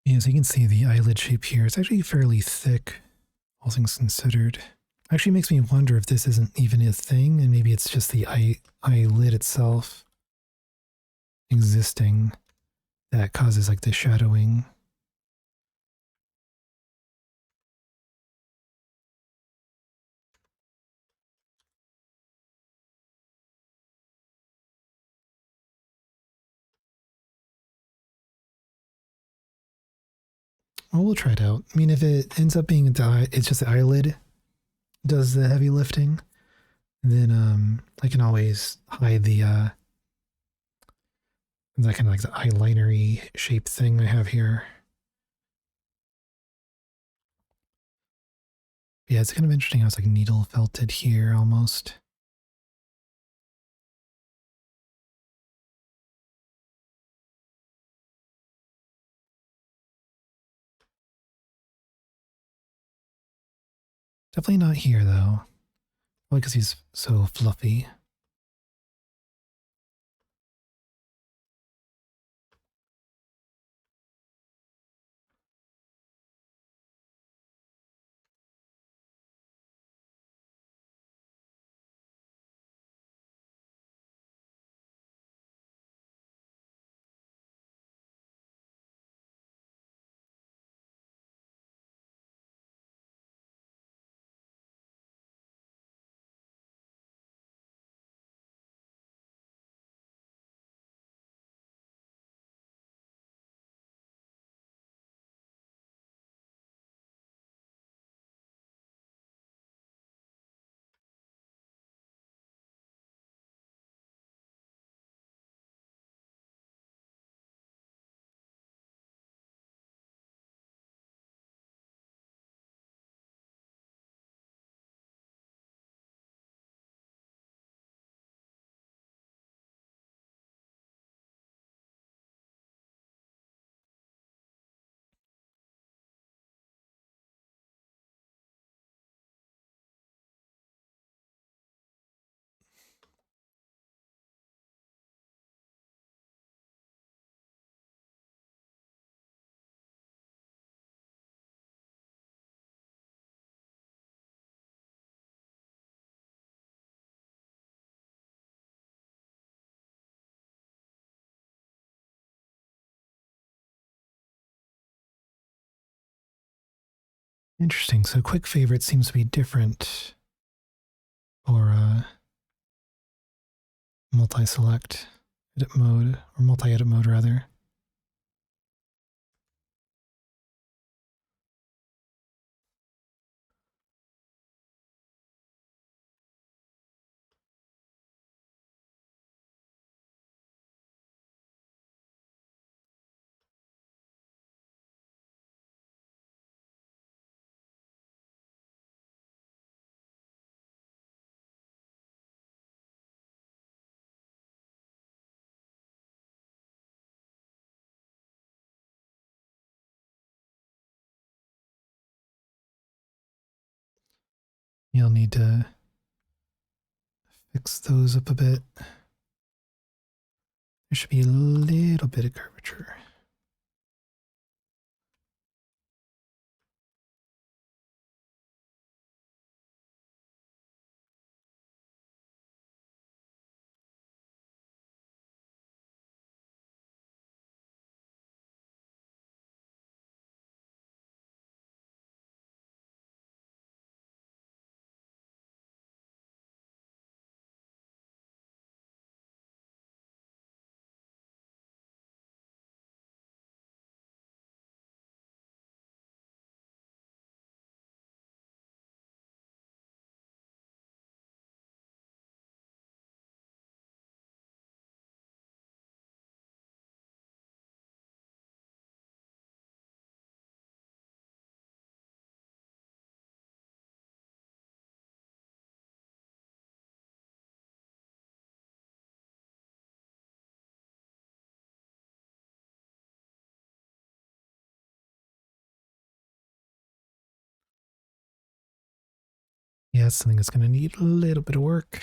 Yeah, so you can see the eyelid shape here. It's actually fairly thick, all things considered. Actually makes me wonder if this isn't even a thing, and maybe it's just the eyelid itself existing that causes like the shadowing. Well, we'll try it out. I mean, if it ends up being it's just the eyelid does the heavy lifting, then I can always hide the that kind of like the eyelinery shape thing I have here. Yeah, it's kind of interesting how it's like needle felted here almost. Definitely not here though. Probably because he's so fluffy. Interesting. So quick favorite seems to be different or multi-select edit mode or multi-edit mode rather. You'll need to fix those up a bit. There should be a little bit of curvature. Yeah, it's something that's going to need a little bit of work.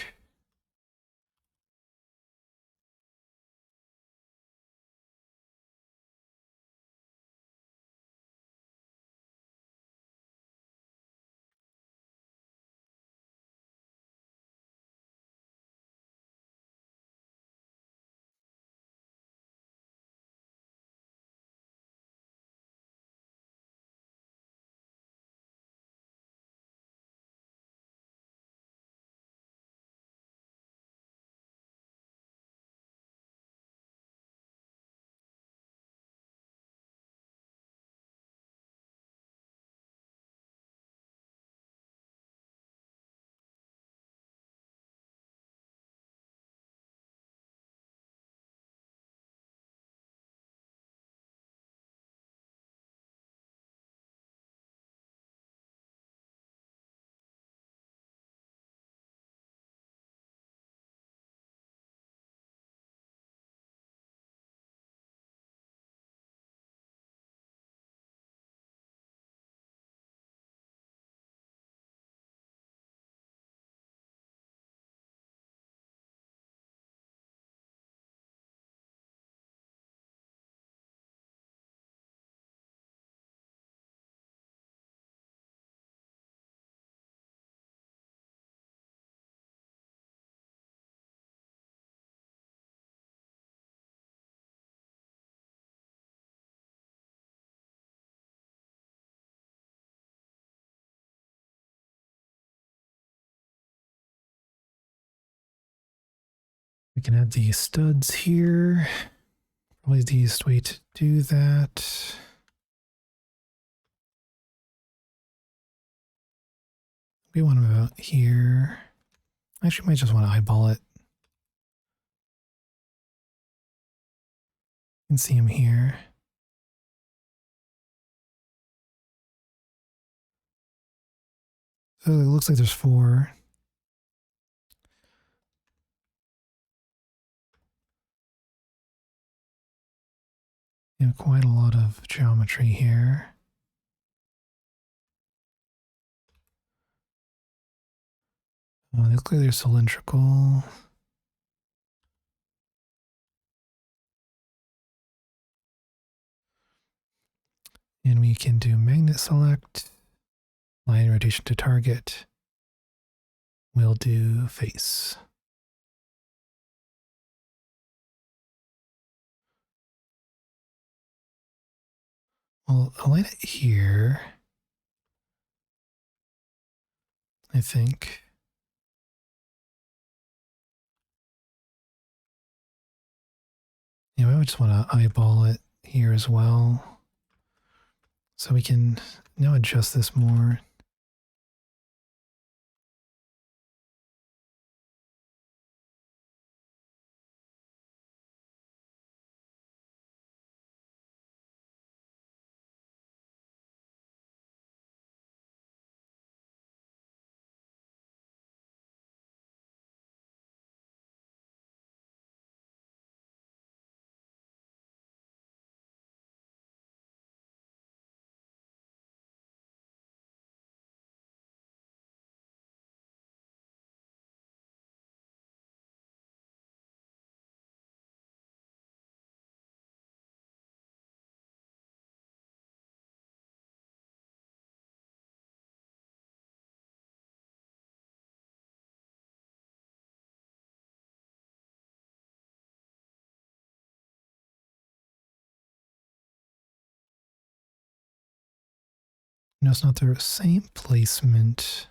We can add the studs here. Probably the easiest way to do that. We want them about here. Actually, might just want to eyeball it. You can see them here. So it looks like there's 4. We have quite a lot of geometry here. They look like they're cylindrical. And we can do magnet select, line rotation to target. We'll do face. I'll align it here, I think. Yeah, I would just want to eyeball it here as well. So we can now adjust this more. No, it's not the same placement.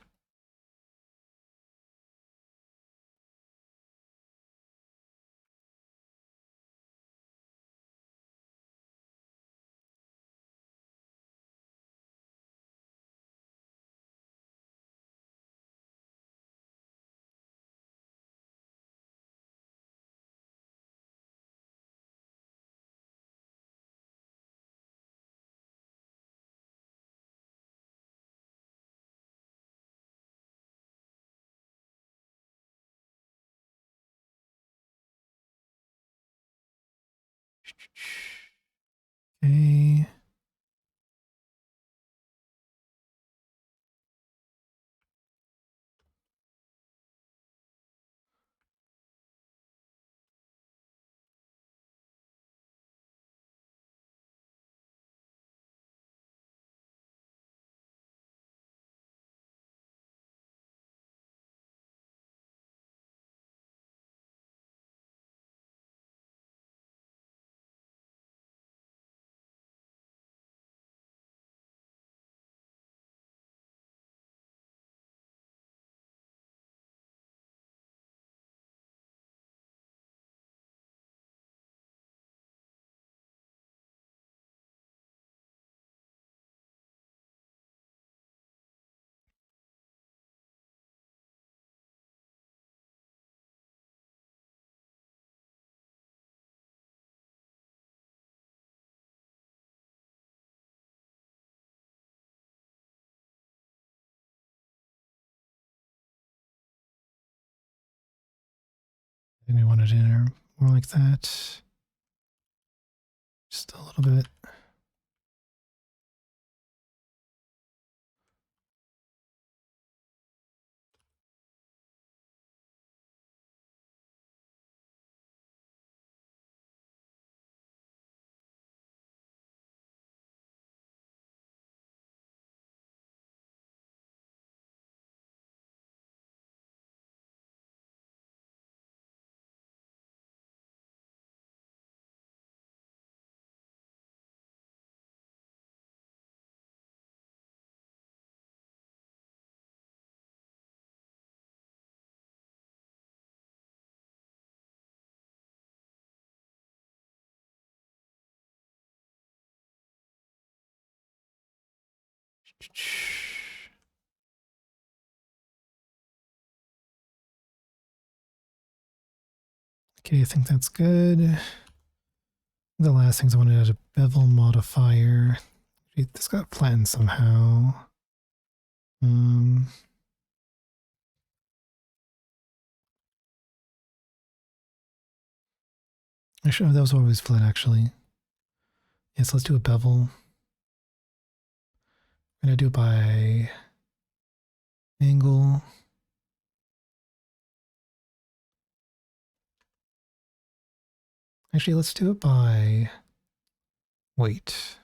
Okay. I think we want it in there more like that. Just a little bit. Okay, I think that's good. The last things I wanted is a bevel modifier. This got flattened somehow. Actually, that was always flat, actually. Yes, let's do a bevel. I'm going to do it by angle. Actually, let's do it by weight.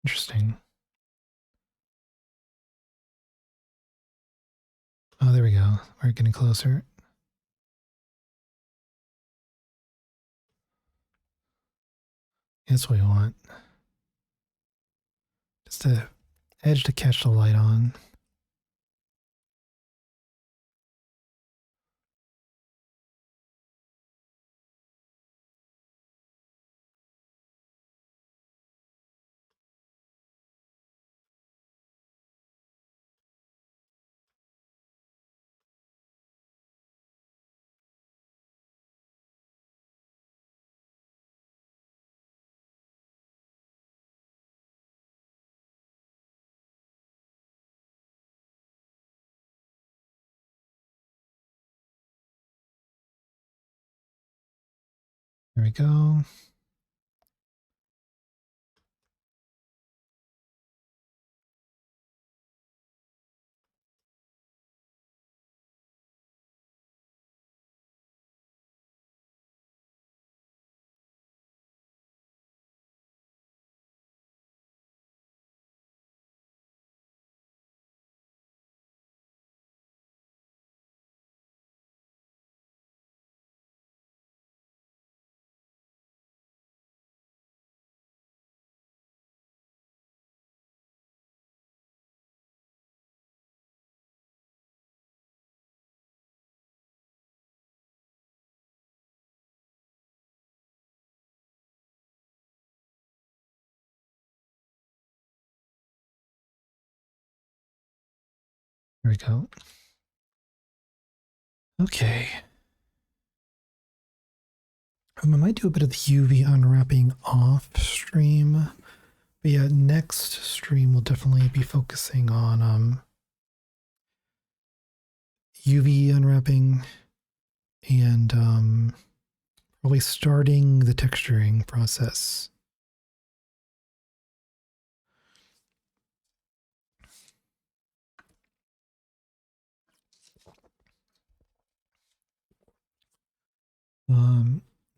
Interesting. Oh, there we go. We're getting closer. That's what we want. Just the edge to catch the light on. There we go. There we go. Okay. I might do a bit of the UV unwrapping off stream. But yeah, next stream we'll definitely be focusing on UV unwrapping and probably starting the texturing process.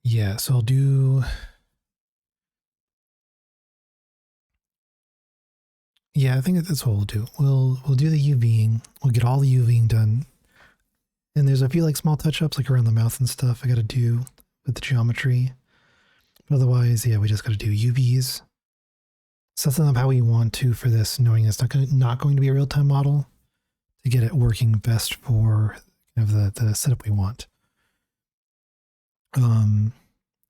Yeah, so I'll do. Yeah, I think that's what we'll do. We'll do the UVing. We'll get all the UVing done. And there's a few like small touch-ups like around the mouth and stuff I gotta do with the geometry. But otherwise, yeah, we just gotta do UVs. Set them up how we want to for this, knowing it's not going to be a real-time model to get it working best for kind of the setup we want.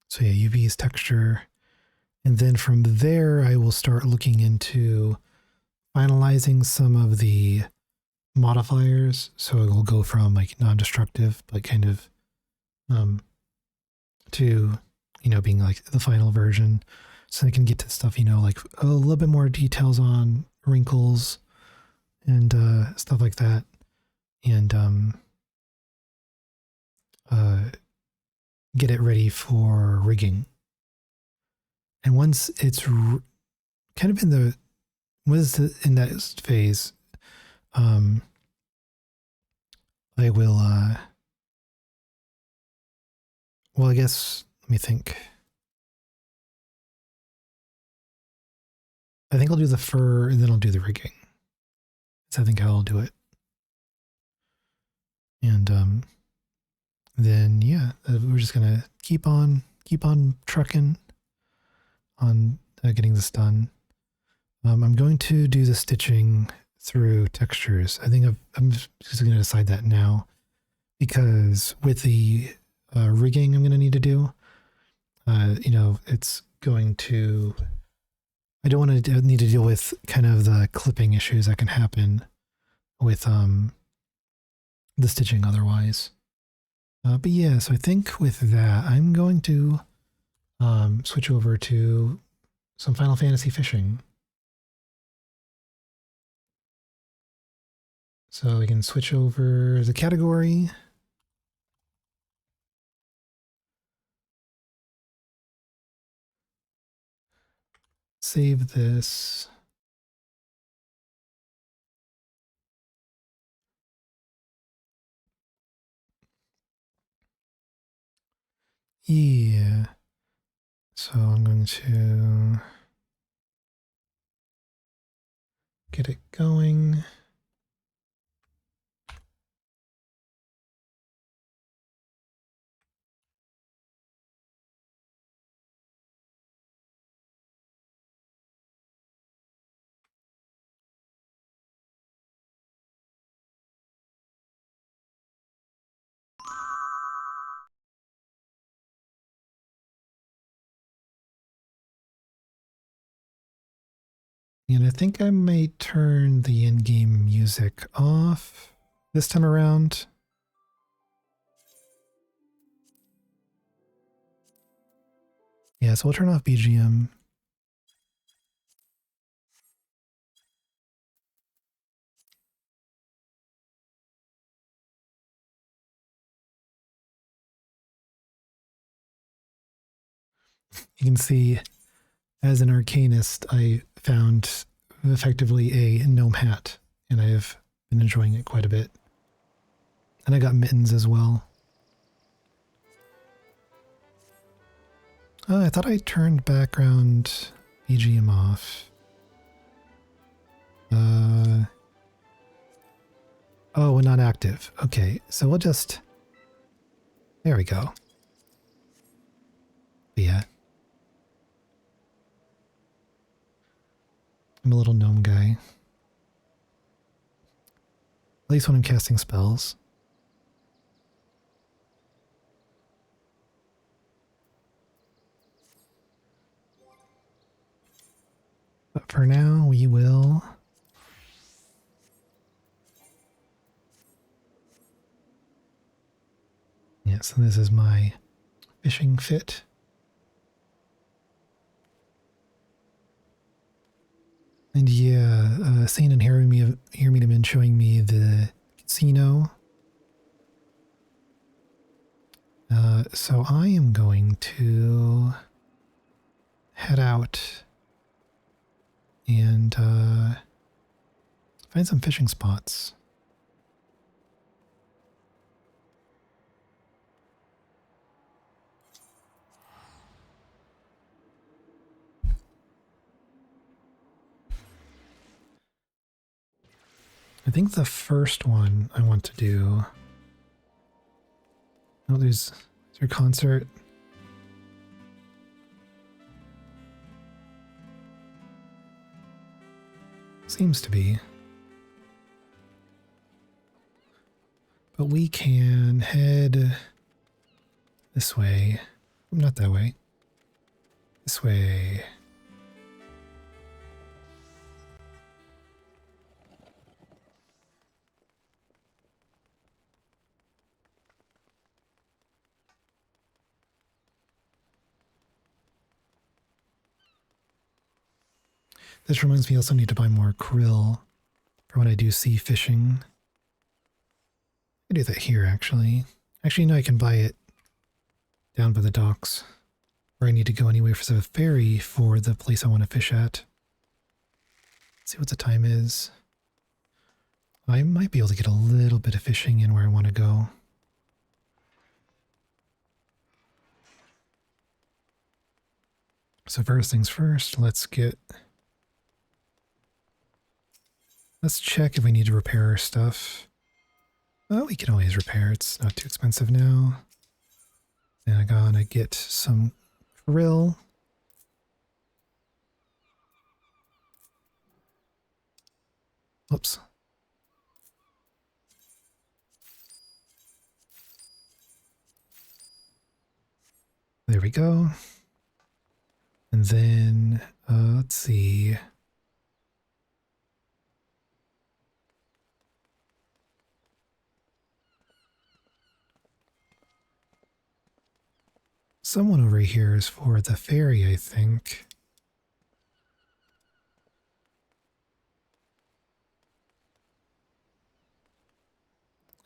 So yeah, UVs, texture. And then from there, I will start looking into finalizing some of the modifiers. So it will go from like non-destructive, but kind of to, being like the final version. So I can get to stuff, like a little bit more details on wrinkles and stuff like that. And get it ready for rigging. And once it's kind of in that phase, I will well, I guess, let me think. I think I'll do the fur and then I'll do the rigging. That's I think how I'll do it. And then yeah, we're just gonna keep on trucking on getting this done. I'm going to do the stitching through textures. I think I'm just going to decide that now, because with the rigging I'm going to need to do, you know, it's going to, I don't want to need to deal with kind of the clipping issues that can happen with the stitching otherwise. But yeah, so I think with that, I'm going to switch over to some Final Fantasy fishing. So we can switch over the category. Save this. Yeah. So I'm going to get it going. And I think I might turn the in-game music off this time around. Yeah, so we'll turn off BGM. You can see, as an arcanist, I found effectively a gnome hat, and I've been enjoying it quite a bit. And I got mittens as well. Oh, I thought I turned background BGM off. Oh, not active. Okay, so we'll just... There we go. But yeah. I'm a little gnome guy. At least when I'm casting spells. But for now, we will... Yeah, so this is my fishing fit. And yeah, Sane and Harry have been showing me the casino. So I am going to head out and find some fishing spots. I think the first one I want to do... Oh, there's your concert. Seems to be. But we can head this way. Not that way. This way. This reminds me I also need to buy more krill for when I do sea fishing. I do that here, actually. Actually, no, I can buy it down by the docks, where I need to go anyway for the ferry for the place I want to fish at. Let's see what the time is. I might be able to get a little bit of fishing in where I want to go. So first things first, let's check if we need to repair our stuff. Well, we can always repair. It's not too expensive now. And I gotta get some krill. Oops. There we go. And then, let's see. Someone over here is for the ferry, I think.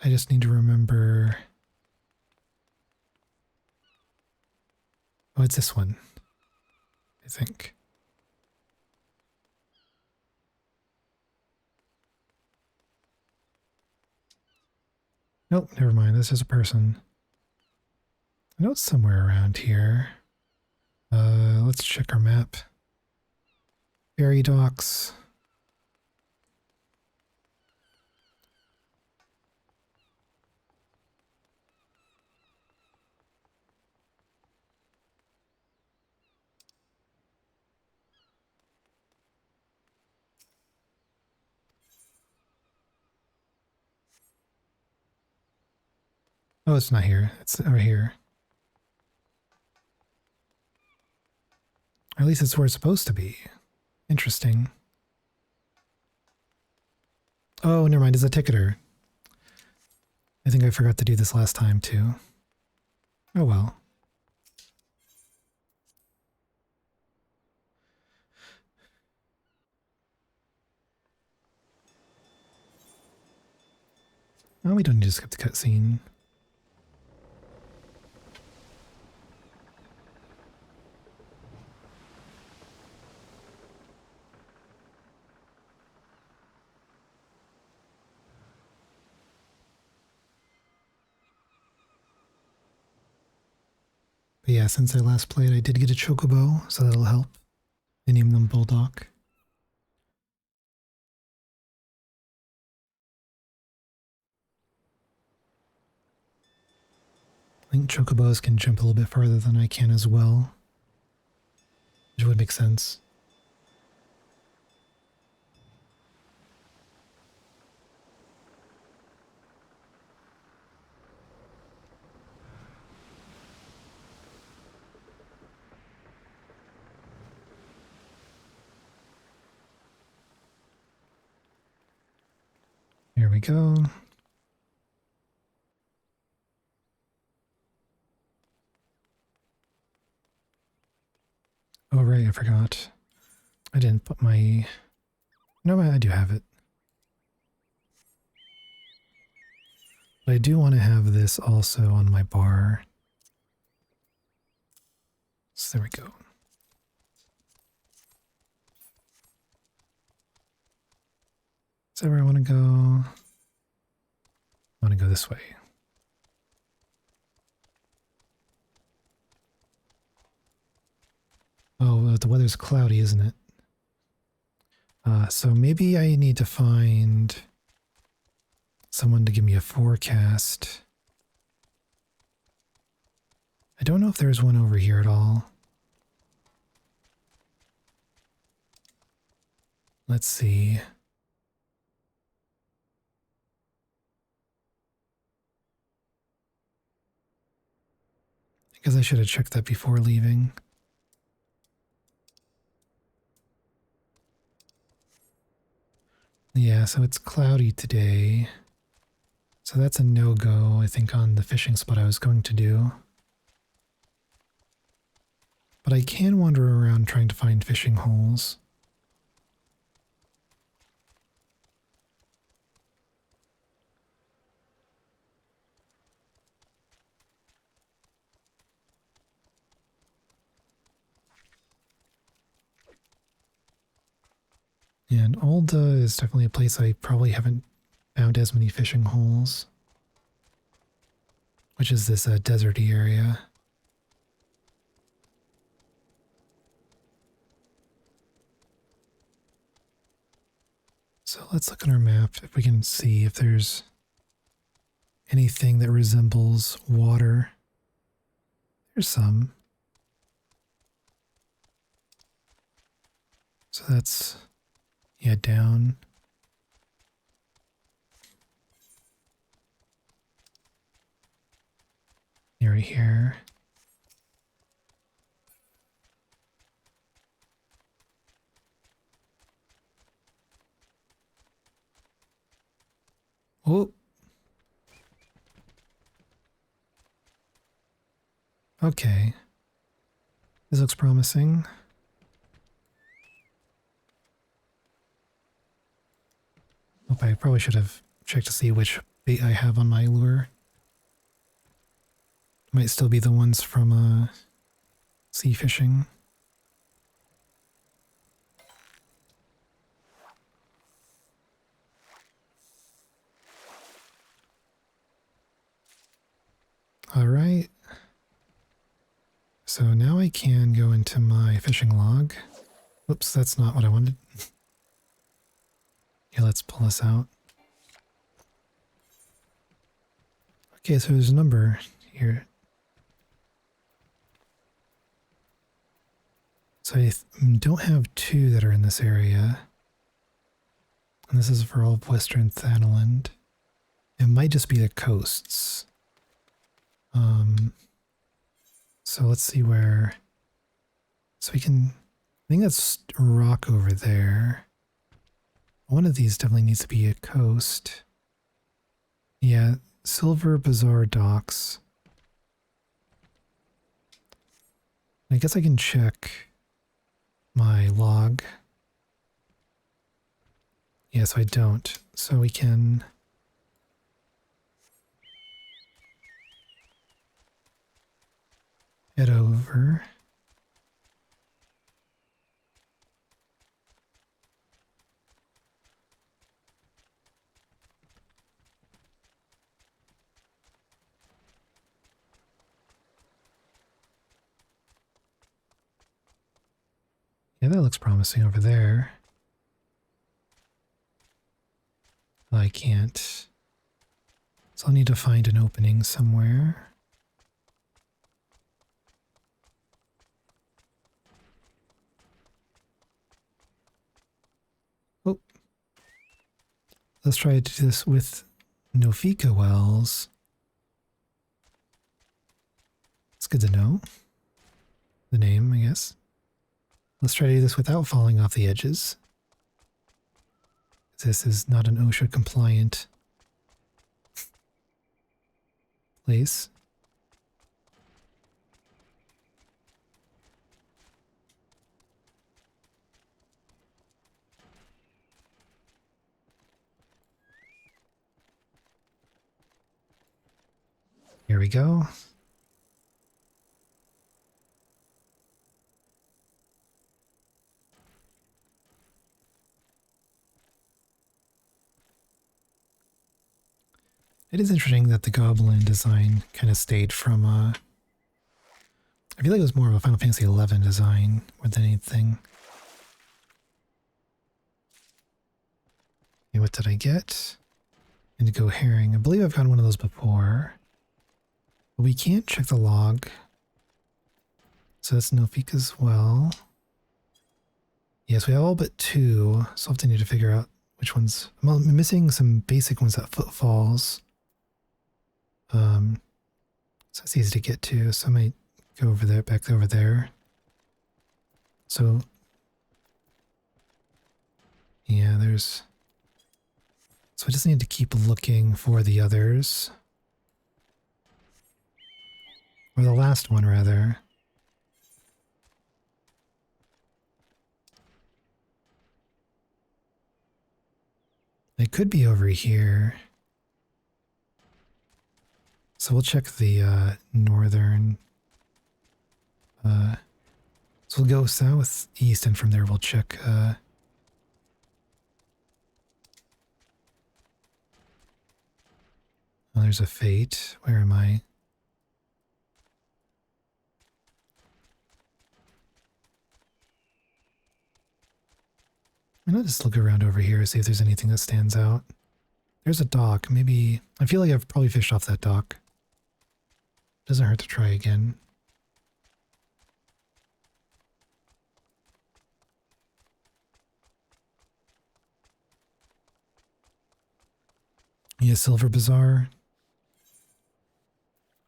I just need to remember. Oh, it's this one, I think. Nope, never mind. This is a person. I know it's somewhere around here. Let's check our map. Ferry docks. Oh, it's not here. It's over here. Or at least it's where it's supposed to be. Interesting. Oh, never mind. It's a ticketer. I think I forgot to do this last time, too. Oh, well. Oh, we don't need to skip the cutscene. But yeah, since I last played, I did get a chocobo, so that'll help. I named them Bulldog. I think chocobos can jump a little bit farther than I can as well, which would make sense. Here we go. Oh, right, I forgot. I didn't put my... No, I do have it. But I do want to have this also on my bar. So there we go. Is that where I want to go? I want to go this way. Oh, the weather's cloudy, isn't it? So maybe I need to find someone to give me a forecast. I don't know if there's one over here at all. Let's see. I guess I should have checked that before leaving. Yeah, so it's cloudy today. So that's a no-go, I think, on the fishing spot I was going to do. But I can wander around trying to find fishing holes. And Alda is definitely a place I probably haven't found as many fishing holes. Which is this deserty area. So let's look at our map if we can see if there's anything that resembles water. There's some. So that's, yeah, down. Yeah, right here. Oh. Okay. This looks promising. Hope I probably should have checked to see which bait I have on my lure. Might still be the ones from sea fishing. All right. So now I can go into my fishing log. Whoops, that's not what I wanted. Yeah, let's pull this out. Okay, so there's a number here. So I don't have two that are in this area. And this is for all of Western Thanaland. It might just be the coasts. So let's see where... So we can... I think that's a rock over there. One of these definitely needs to be a coast. Yeah, Silver Bazaar Docks. I guess I can check my log. Yes, I don't. So we can... head over. Yeah, that looks promising over there. I can't. So I'll need to find an opening somewhere. Oh. Let's try to do this with Nofika wells. It's good to know. The name, I guess. Let's try to do this without falling off the edges. This is not an OSHA compliant place. Here we go. It is interesting that the goblin design kind of stayed from, I feel like it was more of a Final Fantasy XI design more than anything. Okay, what did I get? Indigo herring. I believe I've gotten one of those before. But we can't check the log. So that's Nofik as well. Yes, we have all but two, so I'll have to need to figure out which ones. I'm missing some basic ones at footfalls. So it's easy to get to, so I might go over there, back over there. So, yeah, there's... So I just need to keep looking for the others. Or the last one, rather. It could be over here. So we'll check the northern... so we'll go southeast, and from there we'll check... oh, there's a fate. Where am I? gonna just look around over here, see if there's anything that stands out. There's a dock. Maybe... I feel like I've probably fished off that dock. Doesn't hurt to try again. Yeah, Silver Bazaar.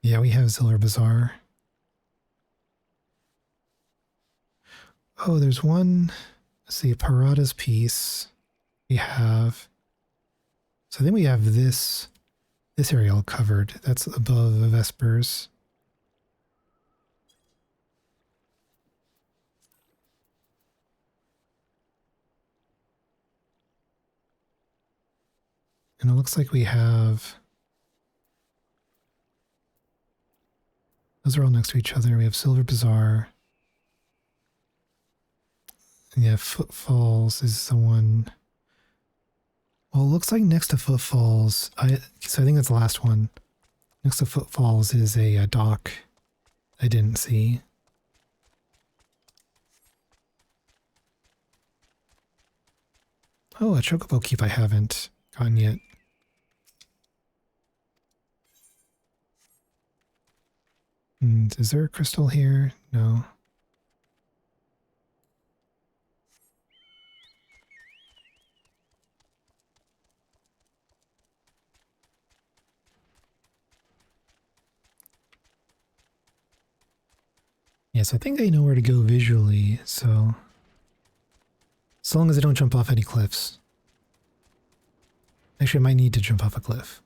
Yeah, we have Silver Bazaar. Oh, there's one... Let's see, Parada's piece. We have... So I think we have this area all covered. That's above the Vespers. And it looks like we have... Those are all next to each other. We have Silver Bazaar. And yeah, Footfalls is the one... Well, it looks like next to Footfalls... So I think that's the last one. Next to Footfalls is a dock I didn't see. Oh, a Chocobo Keep I haven't gotten yet. And is there a crystal here? No. Yes, I think I know where to go visually, so... As long as I don't jump off any cliffs. Actually, I might need to jump off a cliff.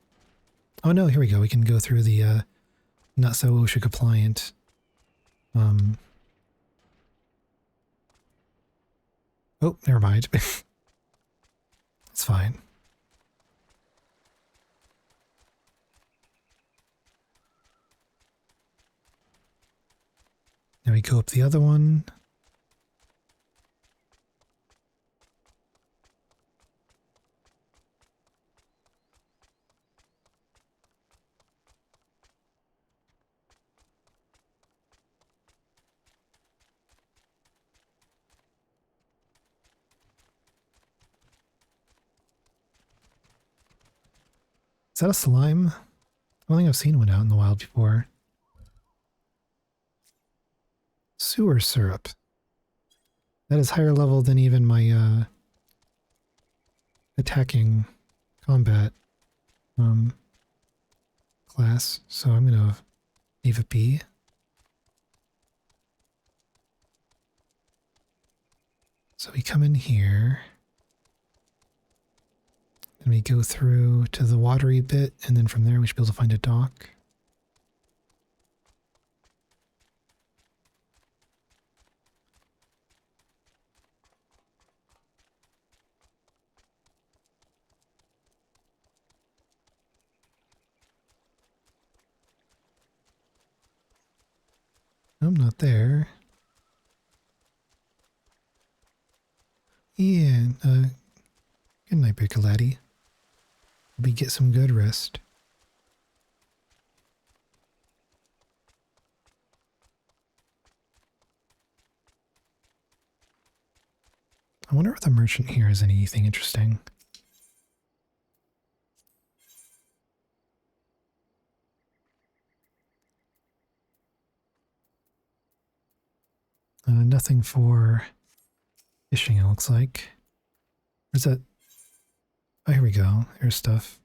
Oh no, here we go. We can go through the not so OSHA compliant. Oh, never mind. It's fine. Now we go up the other one. Is that a slime? I don't think I've seen one out in the wild before. Sewer syrup. That is higher level than even my attacking combat class, so I'm gonna leave it be. So we come in here. And we go through to the watery bit, and then from there we should be able to find a dock. I'm not there. Yeah, good night, Baker Laddie. Maybe get some good rest. I wonder if the merchant here has anything interesting. Nothing for fishing, it looks like. Where's that? Oh, here we go. Here's stuff.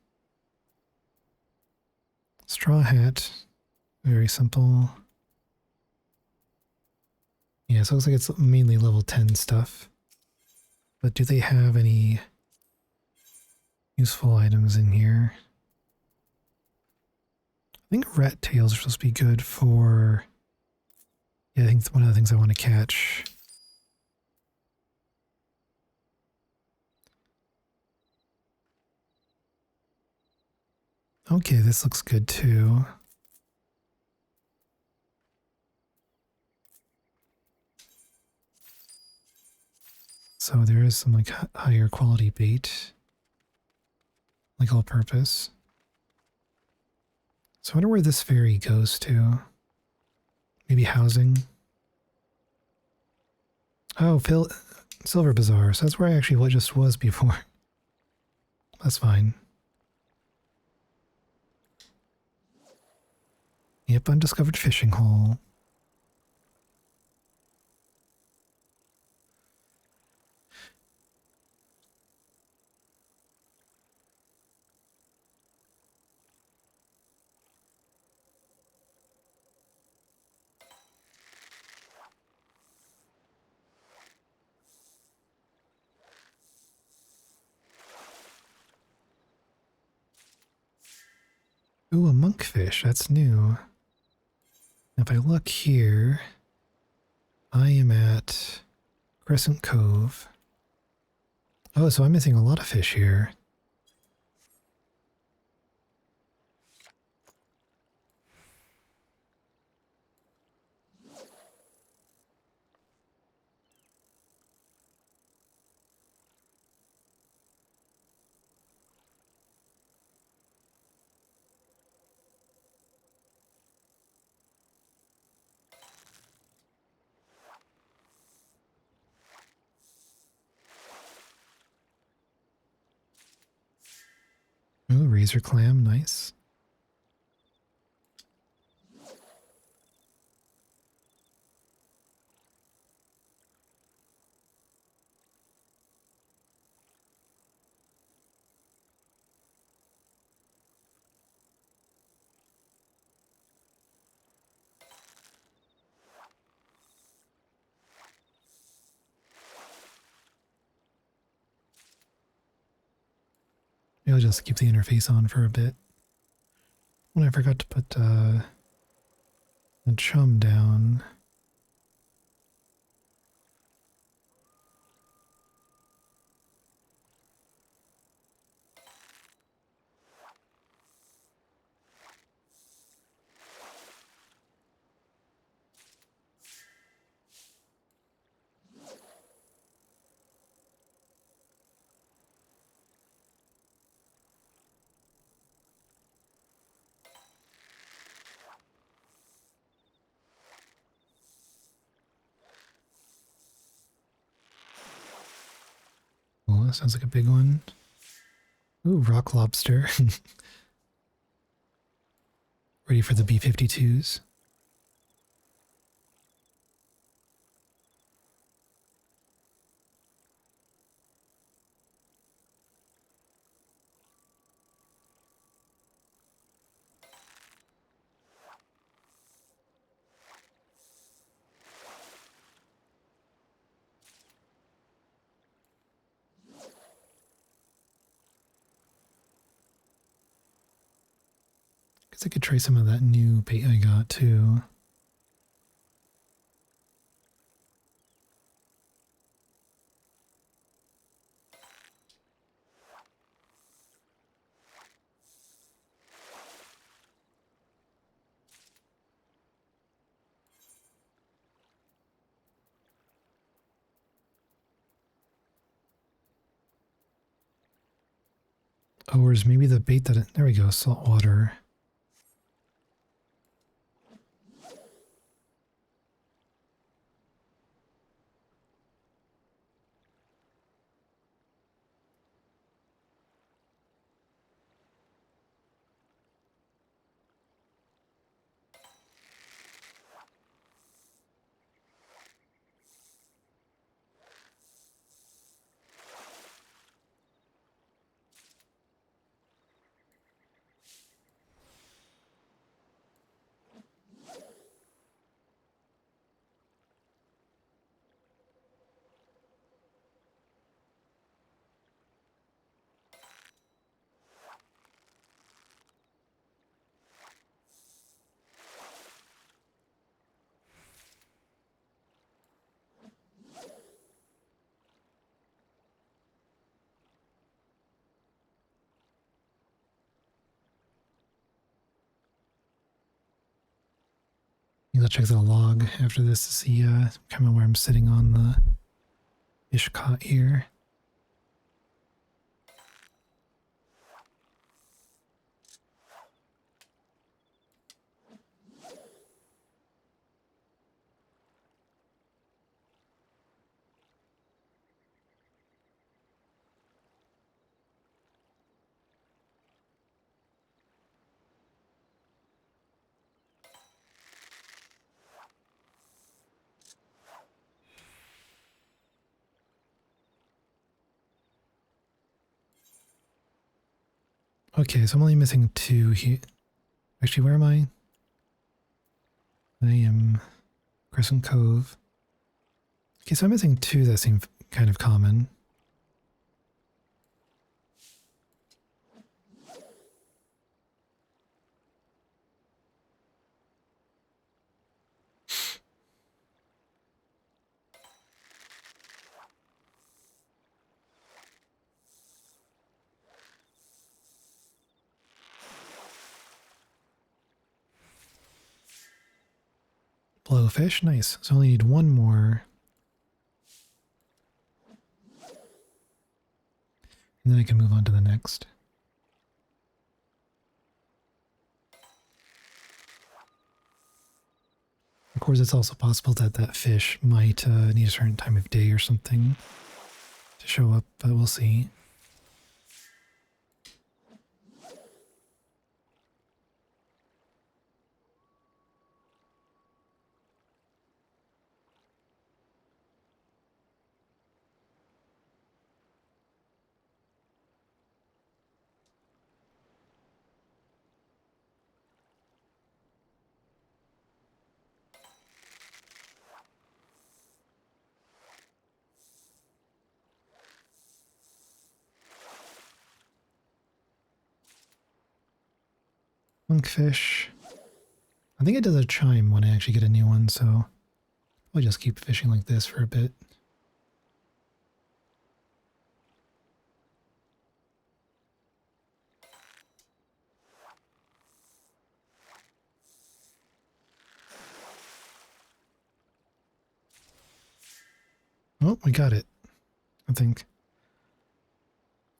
Straw hat. Very simple. Yeah, so it looks like it's mainly level 10 stuff. But do they have any useful items in here? I think rat tails are supposed to be good for... Yeah, I think it's one of the things I want to catch. Okay, this looks good too. So there is some like higher quality bait, like all purpose. So I wonder where this ferry goes to. Maybe housing. Oh, Silver Bazaar, so that's where I actually what just was before. That's fine. Yep, undiscovered fishing hole. Ooh, a monkfish, that's new. If I look here, I am at Crescent Cove. Oh, so I'm missing a lot of fish here. Ooh, razor clam, nice. Maybe I'll just keep the interface on for a bit. When I forgot to put the chum down. Oh, that sounds like a big one. Ooh, rock lobster. Ready for the B-52s. Guess I could try some of that new bait I got too. Oh, or is maybe the bait that there we go, salt water. Maybe I'll check the log after this to see kind of where I'm sitting on the fish caught here. Okay, so I'm only missing 2 here. Actually, where am I? I am Crescent Cove. Okay, so I'm missing 2 that seem kind of common. Blowfish, nice. So I only need 1 more. And then I can move on to the next. Of course, it's also possible that that fish might need a certain time of day or something to show up, but we'll see. Monkfish. I think it does a chime when I actually get a new one, so I'll just keep fishing like this for a bit. Oh, we got it, I think.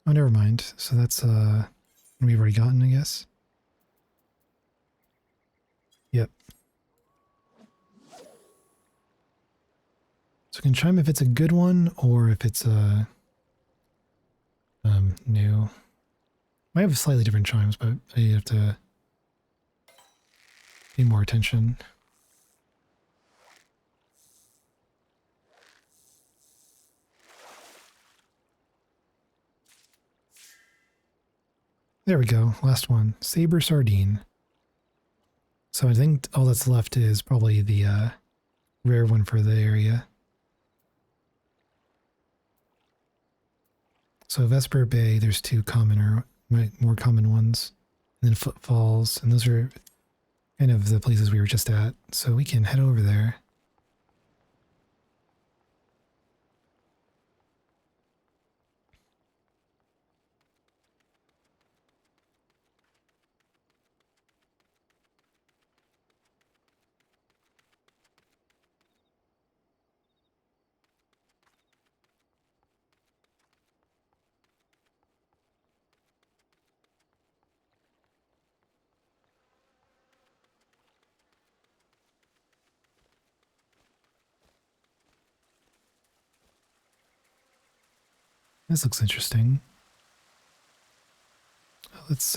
Oh, never mind. So that's we've already gotten, I guess. Yep. So I can chime if it's a good one or if it's a new. Might have slightly different chimes, but I have to pay more attention. There we go. Last one. Saber sardine. So I think all that's left is probably the rare one for the area. So Vesper Bay, there's 2 commoner, more common ones. And then Footfalls, and those are kind of the places we were just at. So we can head over there. This looks interesting. Let's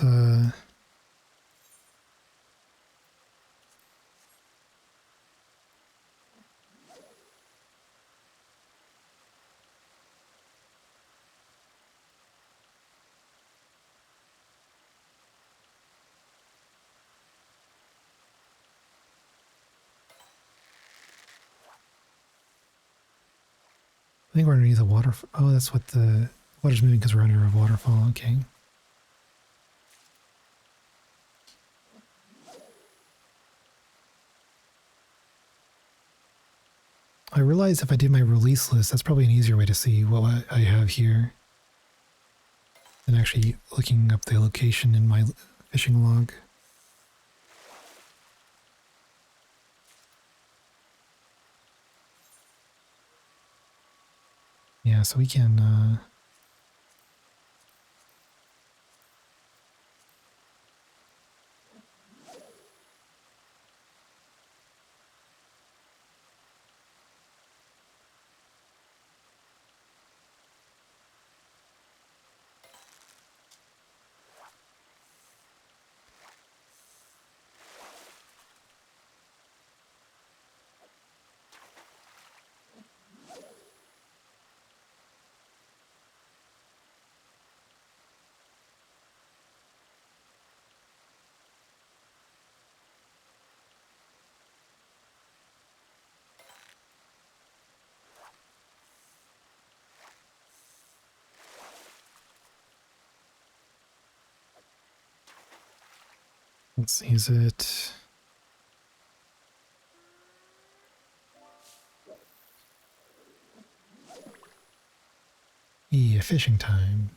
I think we're underneath a waterfall. Oh, that's what the water's moving because we're under a waterfall. Okay. I realized if I did my release list, that's probably an easier way to see what I have here than actually looking up the location in my fishing log. Yeah, so we can Let's see, is it... Yeah, fishing time.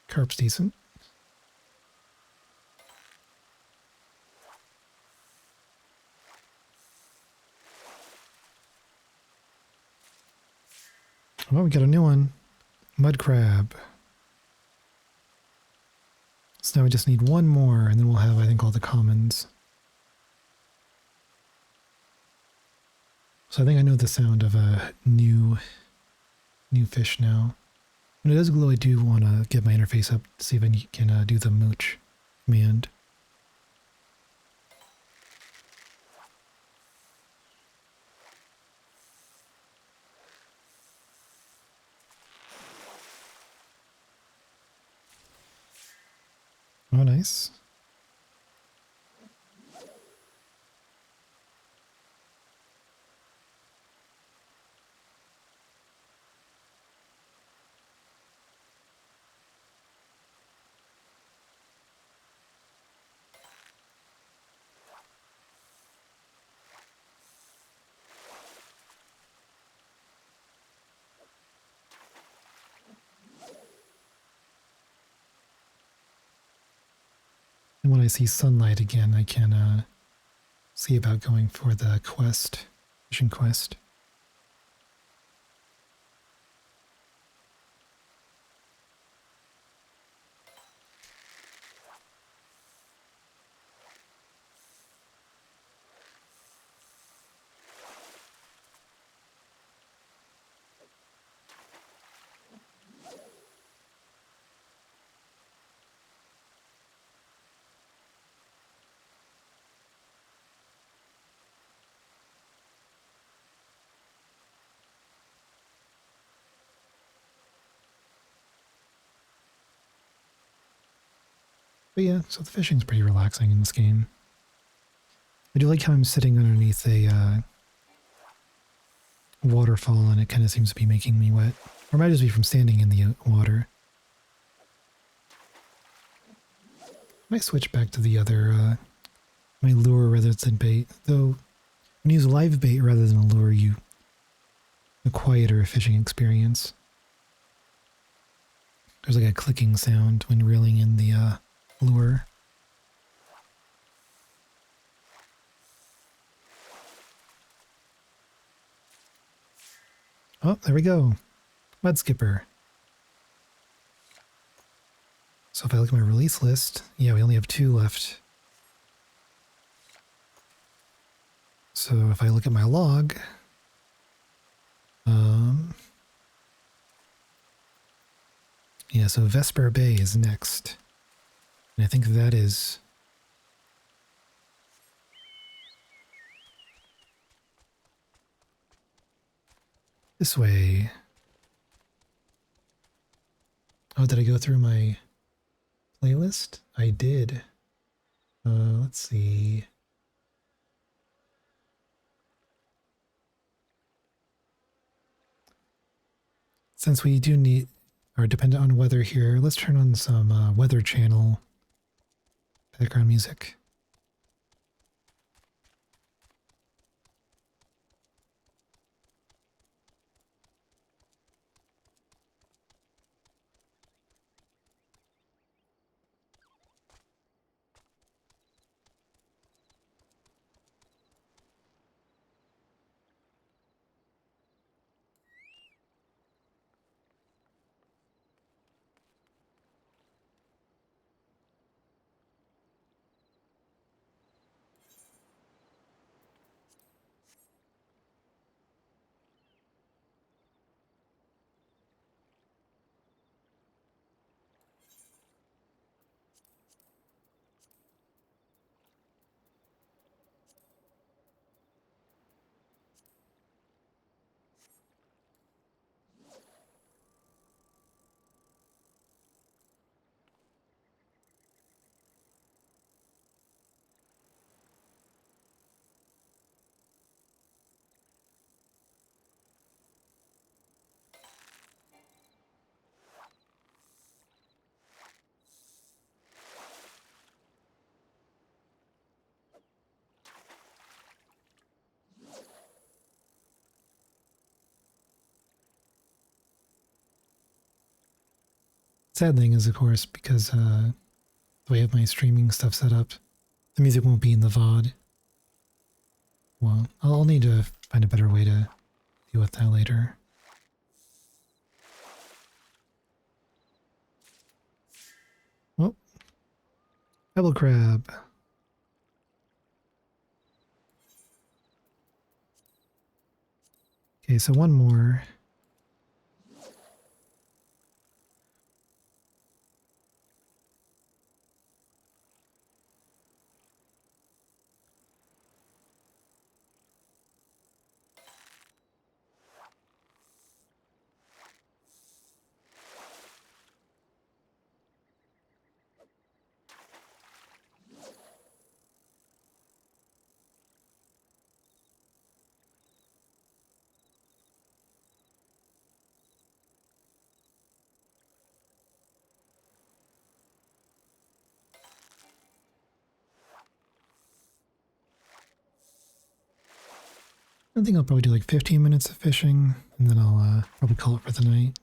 Carp's decent. Oh, we got a new one. Mud crab. So now we just need one more, and then we'll have, I think, all the commons. So I think I know the sound of a new fish now. When it does glow, I do want to get my interface up to see if I can do the mooch command. Oh, nice. And when I see sunlight again, I can see about going for the quest, fishing quest. But yeah, so the fishing's pretty relaxing in this game. I do like how I'm sitting underneath a waterfall and it kind of seems to be making me wet. Or it might just be from standing in the water. I might switch back to the other, my lure rather than bait. Though, when you use live bait rather than a lure, you a quieter fishing experience. There's like a clicking sound when reeling in the lure. Oh, there we go. Mud skipper. So if I look at my release list, yeah, we only have 2 left. So if I look at my log, yeah, so Vesper Bay is next. And I think that is this way. Oh, did I go through my playlist? I did. Let's see. Since we do need, or dependent on weather here, let's turn on some Weather Channel background music. Sad thing is, of course, because the way I have my streaming stuff set up, the music won't be in the VOD. Well, I'll need to find a better way to deal with that later. Oh, pebble crab. Okay, so one more. I think I'll probably do like 15 minutes of fishing, and then I'll probably call it for the night.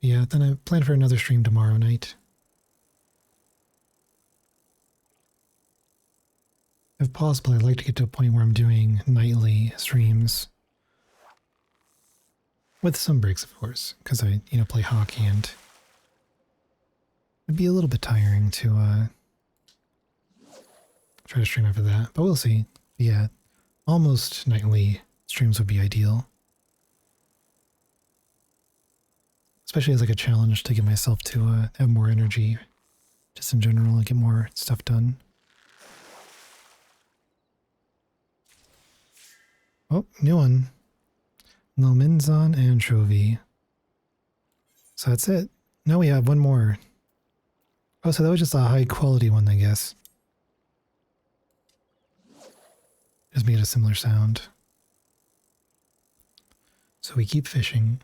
Yeah, then I plan for another stream tomorrow night. If possible, I'd like to get to a point where I'm doing nightly streams. With some breaks, of course, because I, play hockey and it'd be a little bit tiring to try to stream after that, but we'll see. Yeah, almost nightly streams would be ideal. Especially as like a challenge to get myself to have more energy, just in general, and get more stuff done. Oh, new one. Lominzon anchovy. So that's it. Now we have one more. Oh, so that was just a high quality one, I guess. Just made a similar sound. So we keep fishing.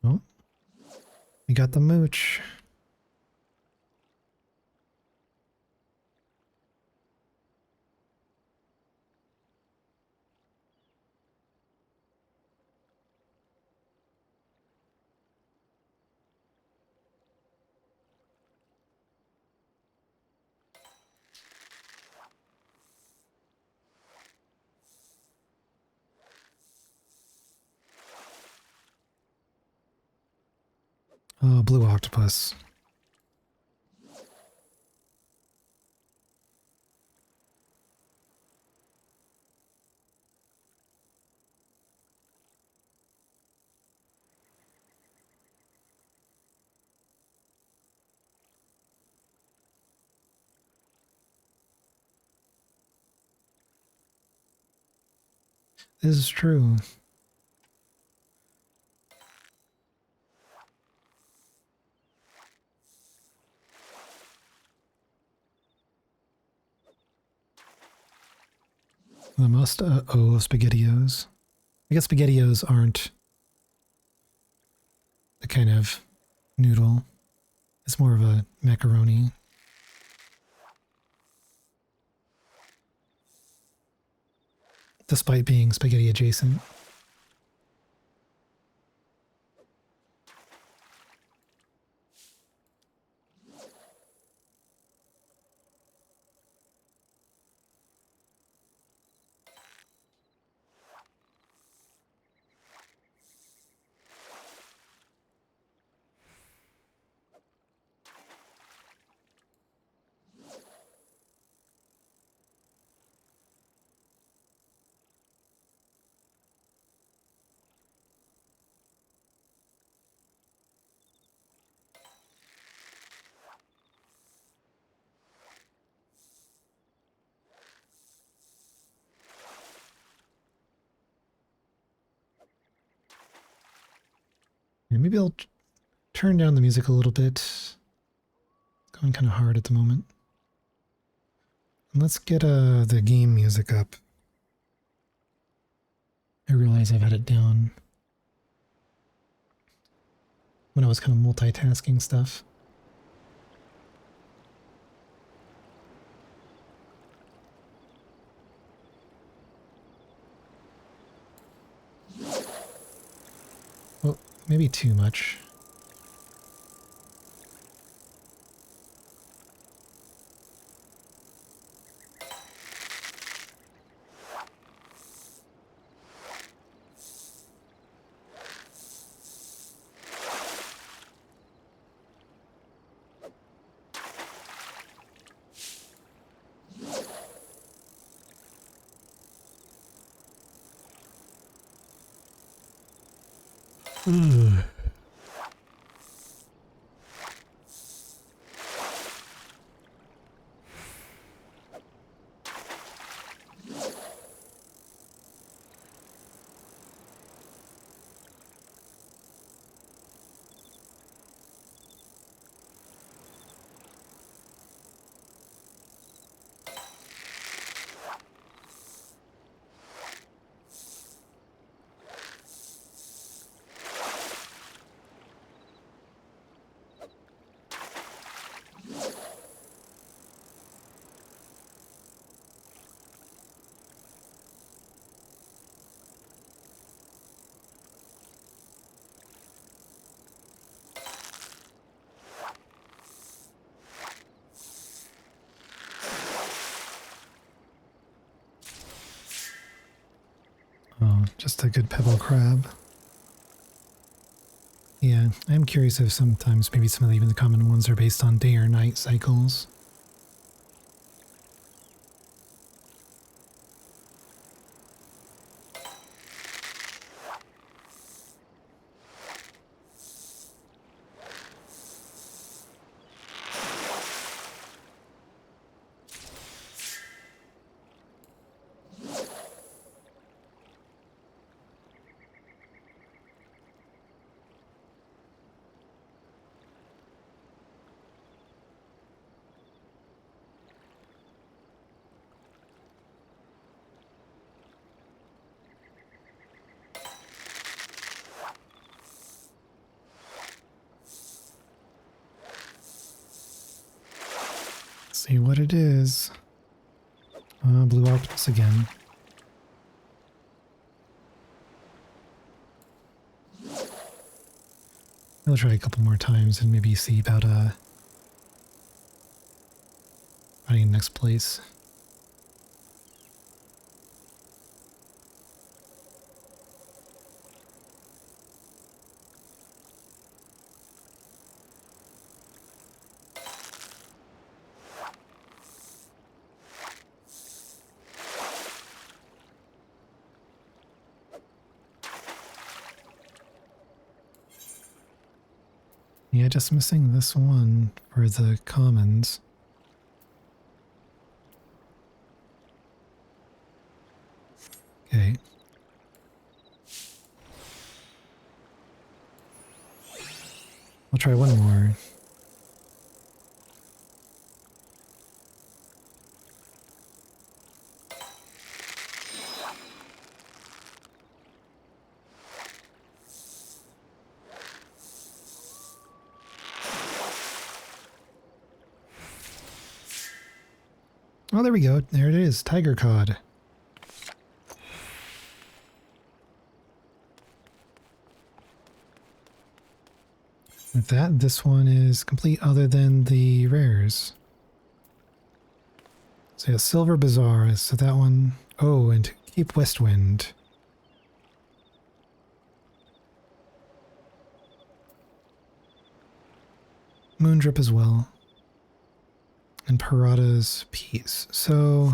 Oh, we got the mooch. Oh, blue octopus. This is true. The most spaghettios. I guess spaghettios aren't the kind of noodle. It's more of a macaroni. Despite being spaghetti adjacent. Yeah, maybe I'll turn down the music a little bit. It's going kind of hard at the moment. And let's get the game music up. I realize I've had it down when I was kind of multitasking stuff. Well, maybe too much. Ugh. Oh, just a good pebble crab. Yeah, I'm curious if sometimes maybe some of even the common ones are based on day or night cycles. See what it is. Blue octopus again. I'll try a couple more times and maybe see about finding the next place. Yeah, just missing this one for the commons. Okay. I'll try one more. Oh, there we go. There it is. Tiger cod. With that, this one is complete other than the rares. So yeah, Silver Bazaar. So that one. Oh, and Cape Westwind. Moondrip as well. And Parada's Peace. So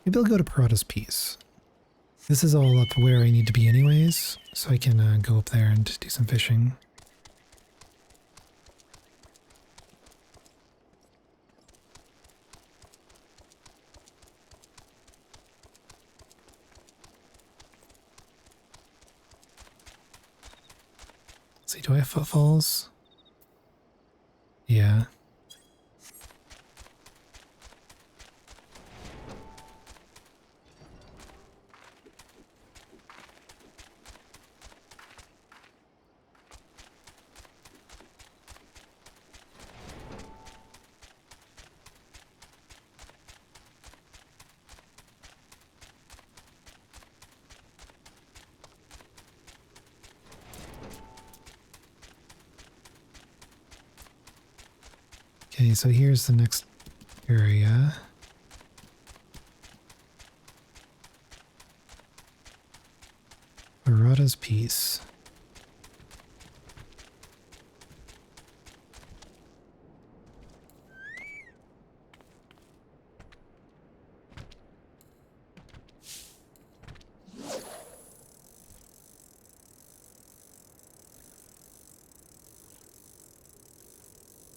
maybe I'll go to Parada's Peace. This is all up where I need to be anyways, so I can go up there and do some fishing. see, do I have footfalls? Yeah. Okay, so here's the next area. Barada's Peace.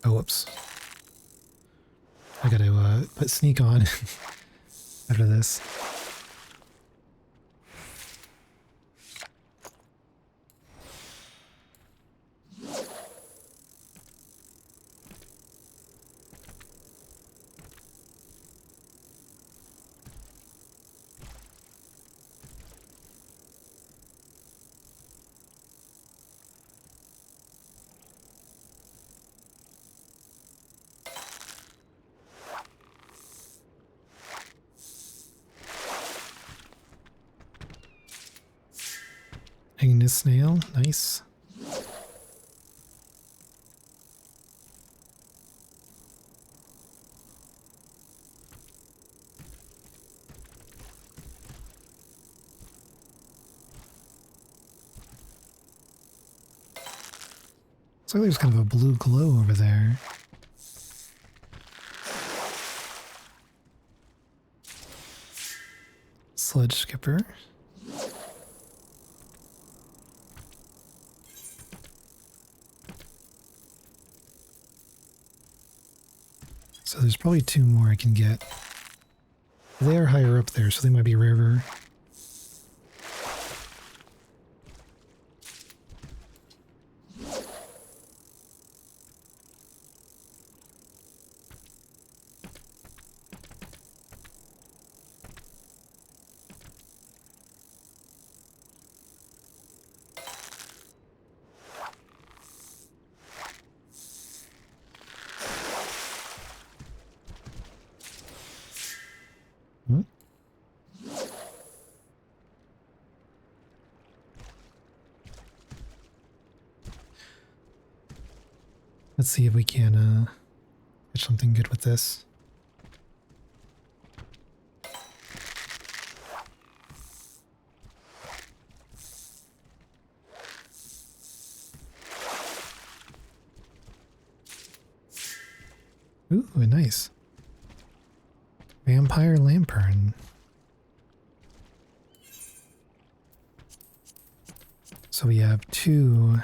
Oh, whoops. I gotta put sneak on after this. Ignis snail, nice. Looks like there's kind of a blue glow over there. Sledge skipper. So there's probably two more I can get. They are higher up there, so they might be rarer. Hmm? Let's see if we can get something good with this. Ooh, nice. Vampire Lamprey. So we have two.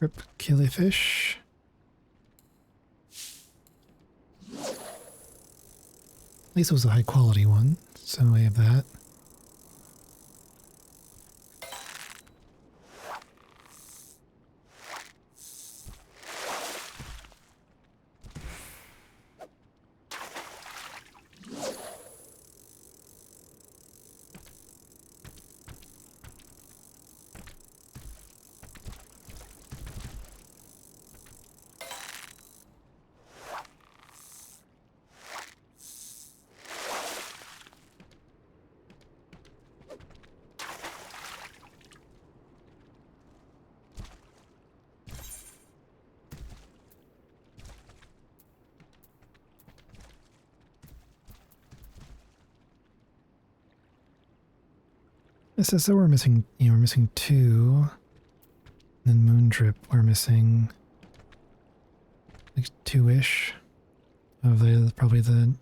Rip killifish. At least it was a high quality one, so I have that. It says that we're missing, we're missing 2. And then Moon Drip, we're missing like 2-ish of probably the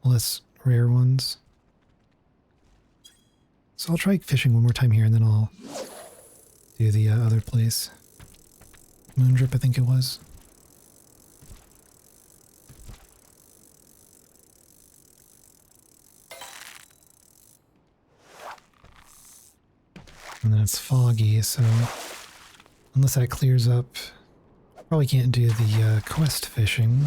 less rare ones. So I'll try fishing one more time here and then I'll do the other place. Moon Drip, I think it was. And then it's foggy, so unless that clears up, probably can't do the quest fishing.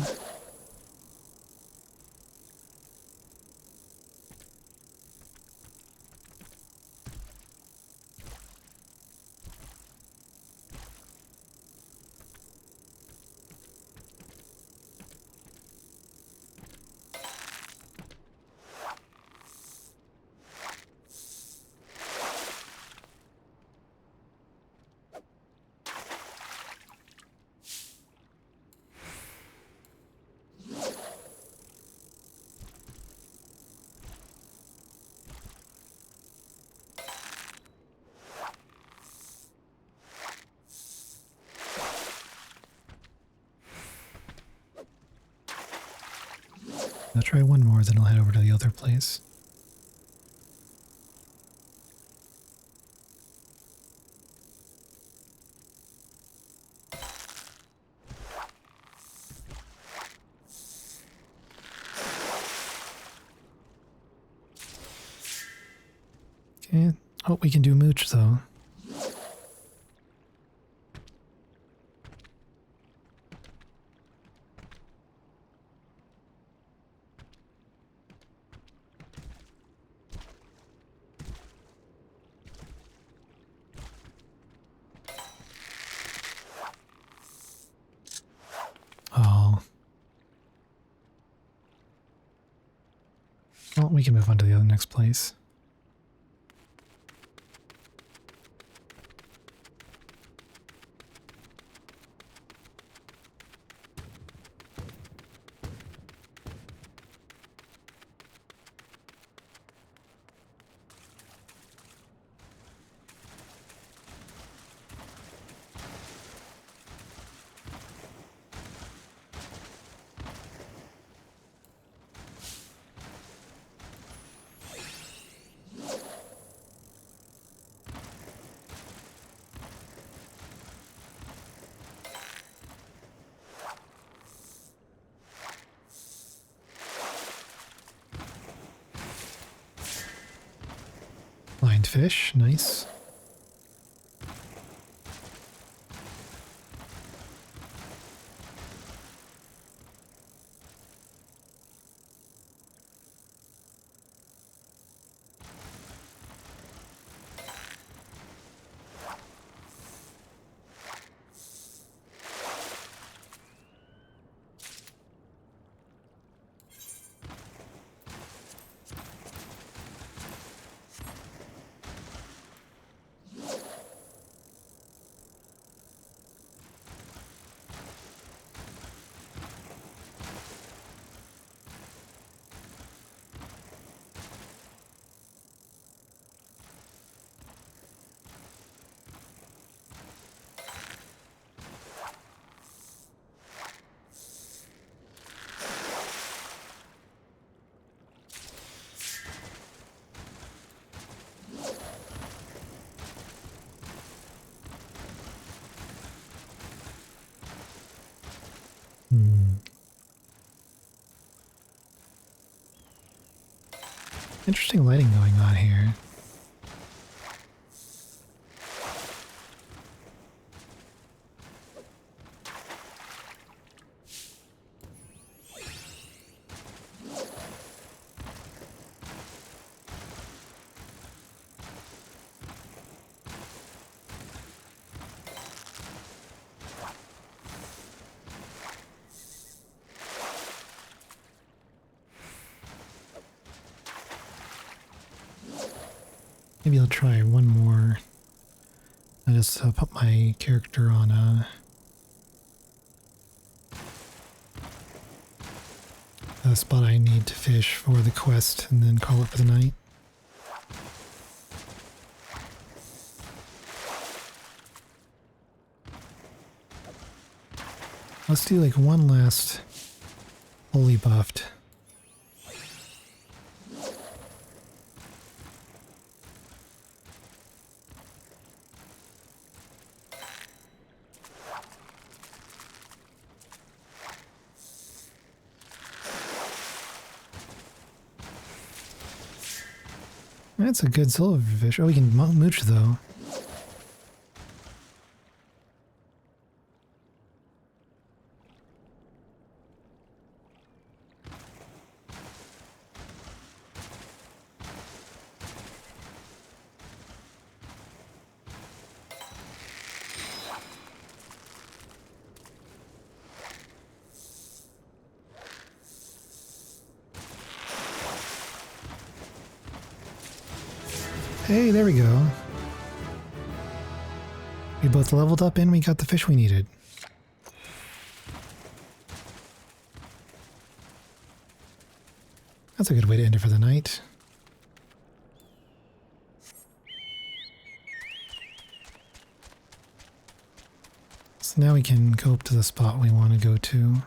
I'll try one more, then I'll head over to the other place. Okay. Oh, we can do mooch though. Oh. Well, we can move on to the other next place. Blind fish, nice. Interesting lighting going on here. Maybe I'll try one more. I just put my character on a spot I need to fish for the quest and then call it for the night. Let's do like one last fully buffed. That's a good silverfish. Oh, we can mooch though. Hey, there we go. We both leveled up and we got the fish we needed. That's a good way to end it for the night. So now we can go up to the spot we want to go to.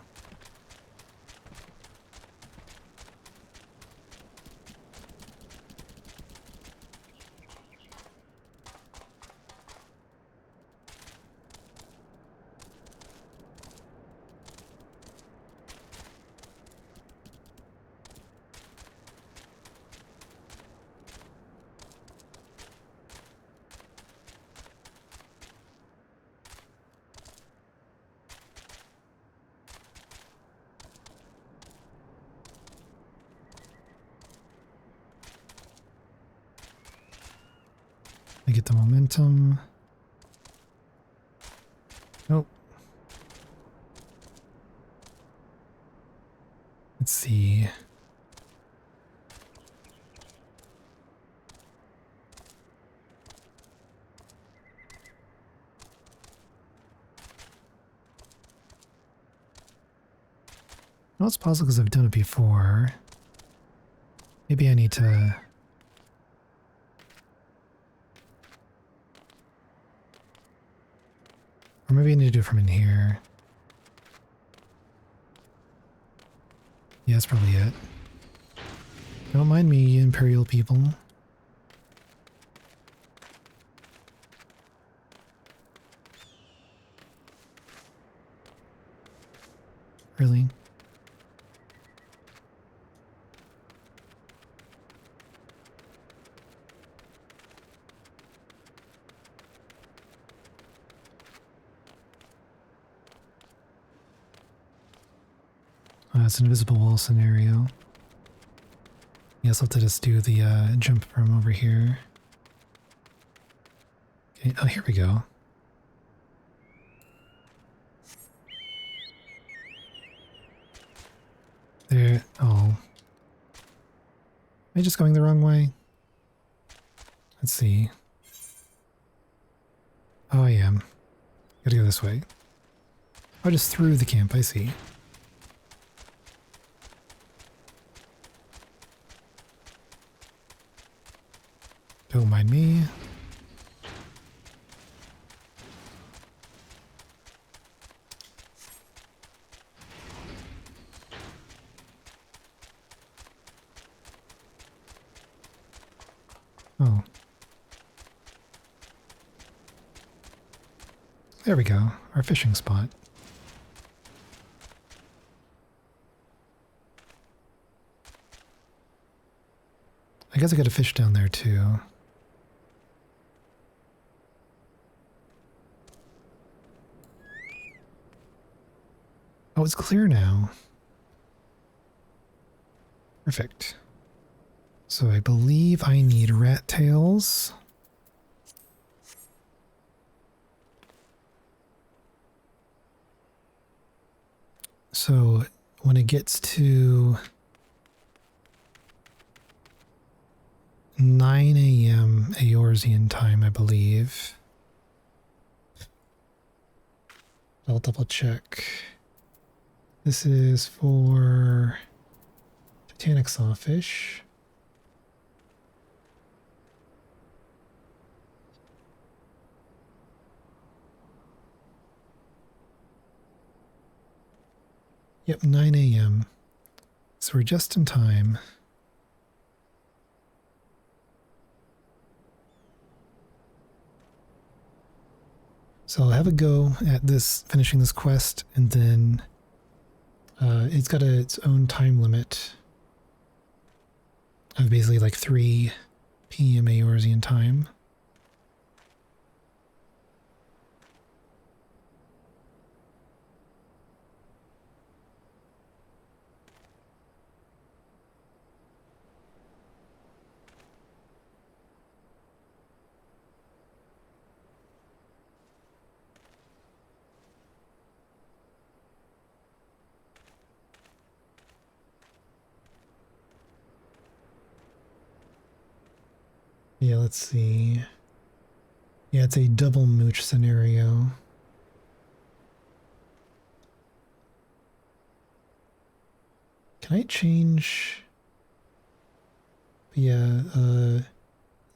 I get the momentum. Nope. Let's see. Well, it's possible because I've done it before. Maybe I need to... Or maybe I need to do it from in here. Yeah, that's probably it. Don't mind me, Imperial people. Really? It's an invisible wall scenario. Yes, I'll have to just do the jump from over here. Okay, oh, here we go. There, oh. Am I just going the wrong way? Let's see. Oh, I am. Gotta go this way. Oh, just through the camp, I see. Don't mind me. Oh. There we go, our fishing spot. I guess I got a fish down there too. Oh, it's clear now. Perfect. So I believe I need rat tails. So when it gets to 9 a.m. Eorzean time, I believe. I'll double check. This is for Titanic sawfish. Yep, 9 a.m. So we're just in time. So I'll have a go at this, finishing this quest, and then it's got its own time limit of basically like 3 p.m. Eorzean time. Yeah, let's see. Yeah, it's a double mooch scenario. Can I change? Yeah,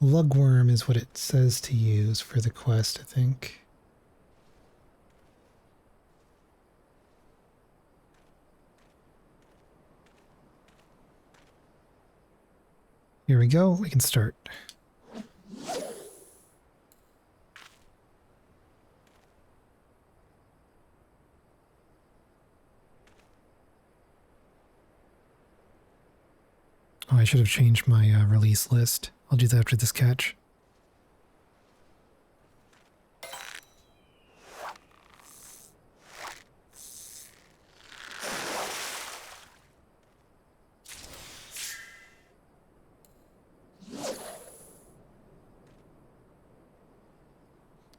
lugworm is what it says to use for the quest, I think. Here we go, we can start. Oh, I should have changed my release list. I'll do that after this catch.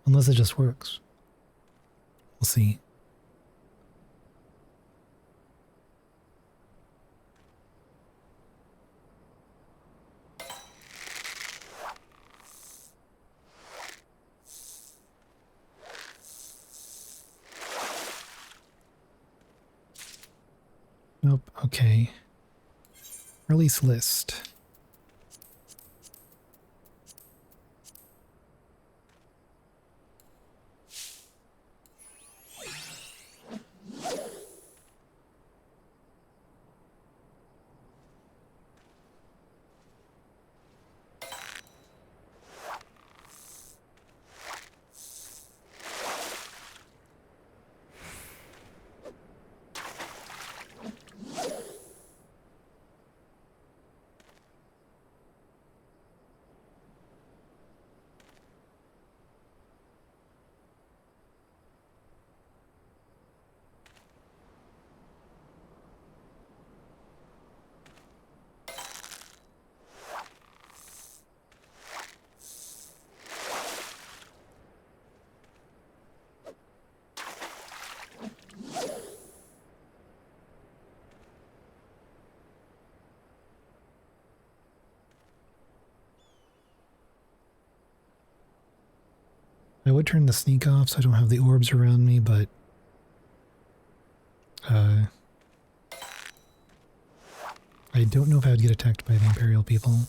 Unless it just works. We'll see. Nope, okay. Release list. I would turn the sneak off so I don't have the orbs around me, but I don't know if I would get attacked by the Imperial people.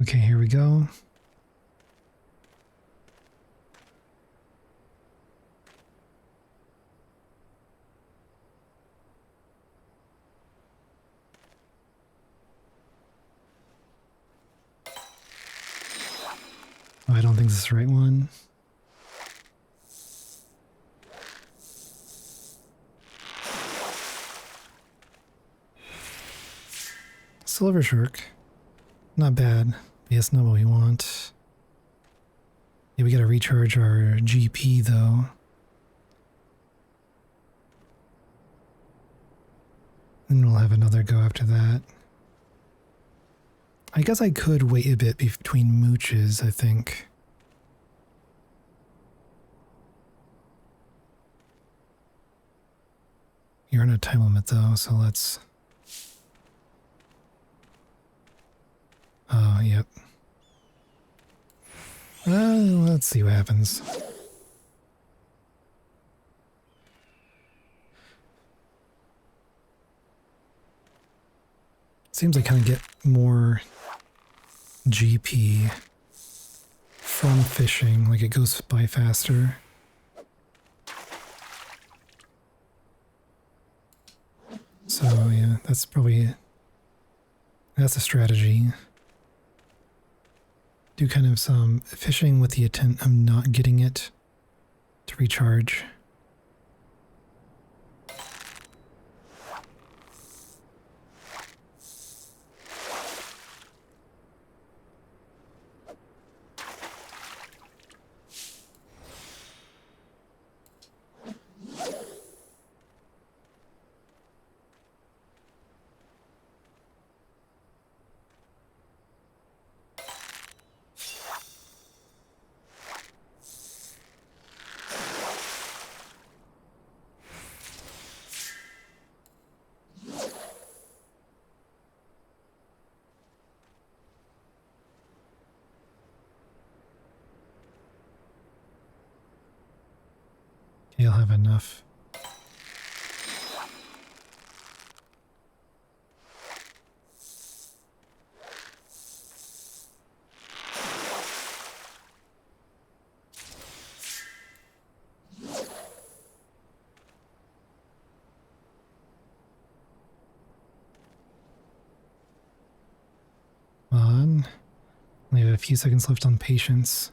Okay, here we go. Oh, I don't think this is the right one. Silver shark. Not bad. Yes, not what we want. Yeah, we gotta recharge our GP though. Then we'll have another go after that. I guess I could wait a bit between mooches, I think. You're on a time limit though, so let's... Oh, yep. Let's see what happens. Seems I kind of get more GP from fishing, like it goes by faster. So yeah, that's a strategy. Do kind of some fishing with the intent of not getting it to recharge. Okay, I'll have enough. Come on. We have a few seconds left on patience.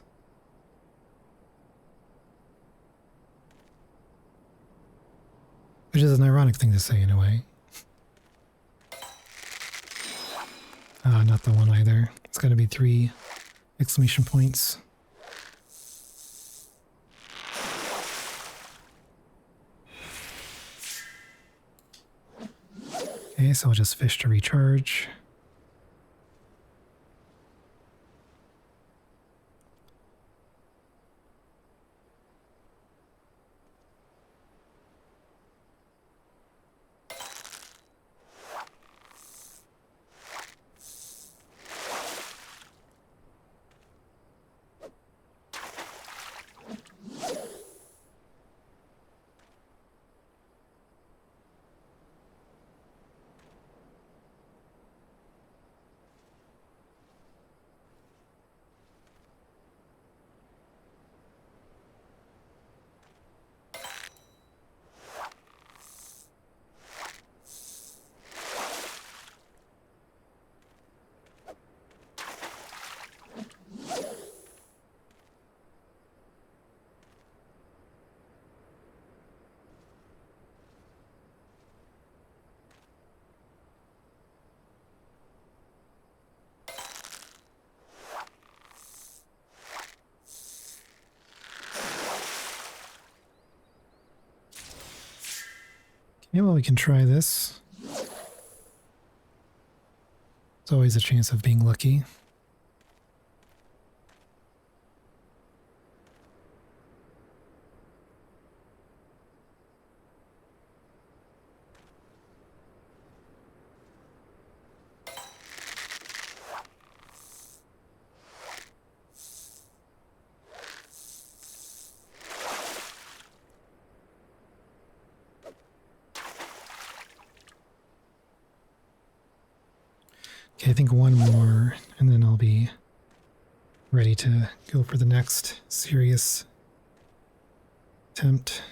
Which is an ironic thing to say in a way. Not the one either. It's gotta be 3 exclamation points. Okay, so I'll just fish to recharge. Okay, well, we can try this. There's always a chance of being lucky. Okay, I think one more, and then I'll be ready to go for the next serious attempt.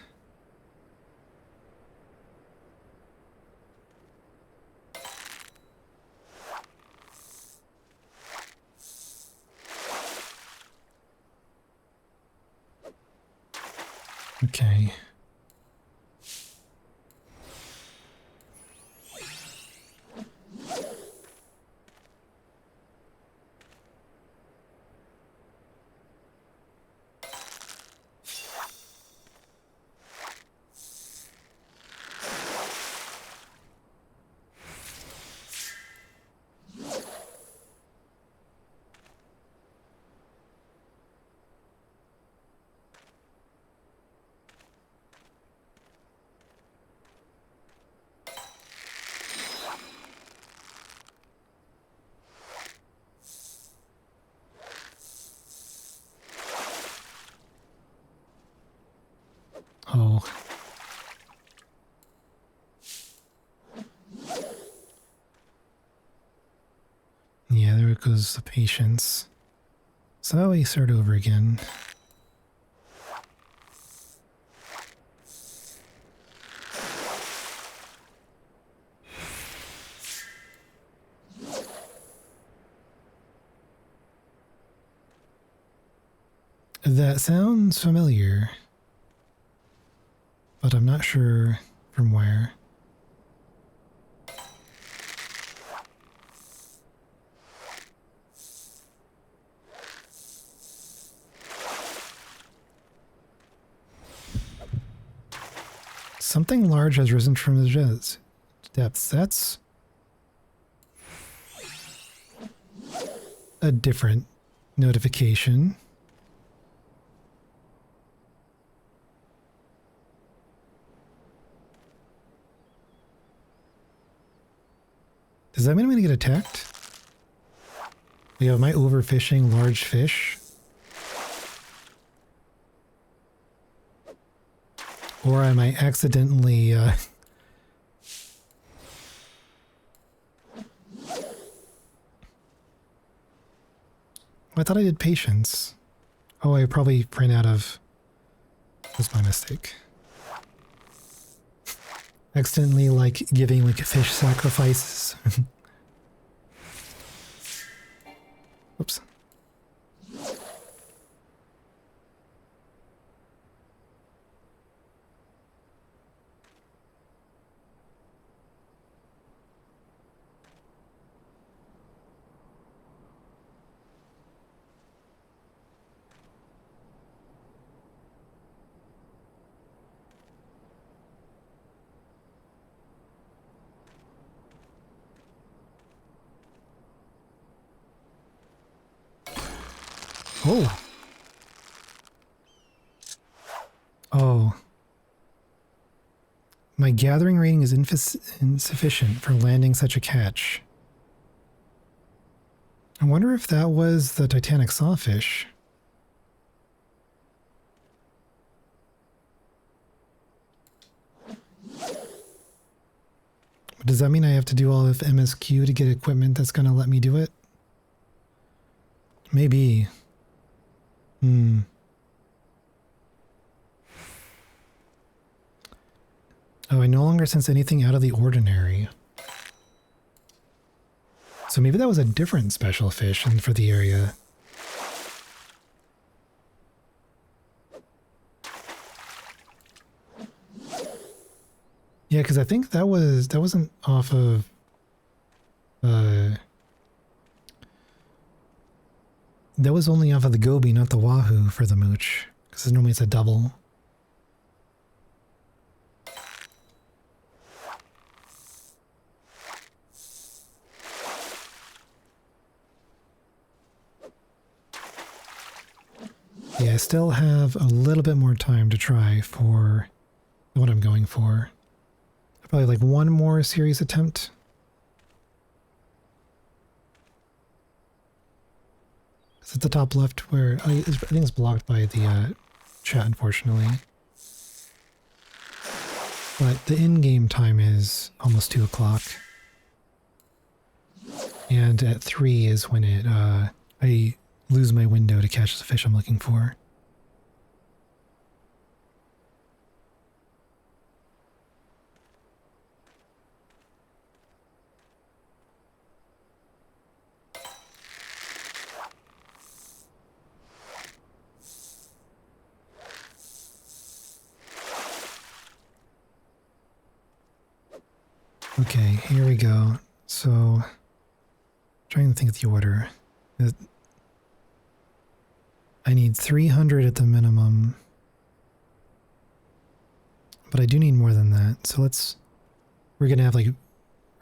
Okay. Oh. Yeah, there goes the patience. So we start over again. That sounds familiar, but I'm not sure from where. Something large has risen from the depths. That's a different notification. Does that mean I'm going to get attacked? Yeah, am I overfishing large fish? Or am I accidentally... I thought I did patience. Oh, I probably ran out of... That's my mistake. Accidentally, like, giving, like, fish sacrifices. Whoops. Oh. Oh. My gathering rating is insufficient for landing such a catch. I wonder if that was the Titanic sawfish. Does that mean I have to do all of MSQ to get equipment that's going to let me do it? Maybe. Oh, I no longer sense anything out of the ordinary. So maybe that was a different special fish for the area. Yeah, because I think that wasn't off of that was only off of the goby, not the wahoo for the mooch, because normally it's a double. Yeah, I still have a little bit more time to try for what I'm going for. Probably like one more series attempt. It's at the top left where I think it's blocked by the chat, unfortunately. But the in-game time is almost 2 o'clock. And at 3 is when I lose my window to catch the fish I'm looking for. Okay, here we go. So, trying to think of the order. I need 300 at the minimum. But I do need more than that. So we're gonna have we're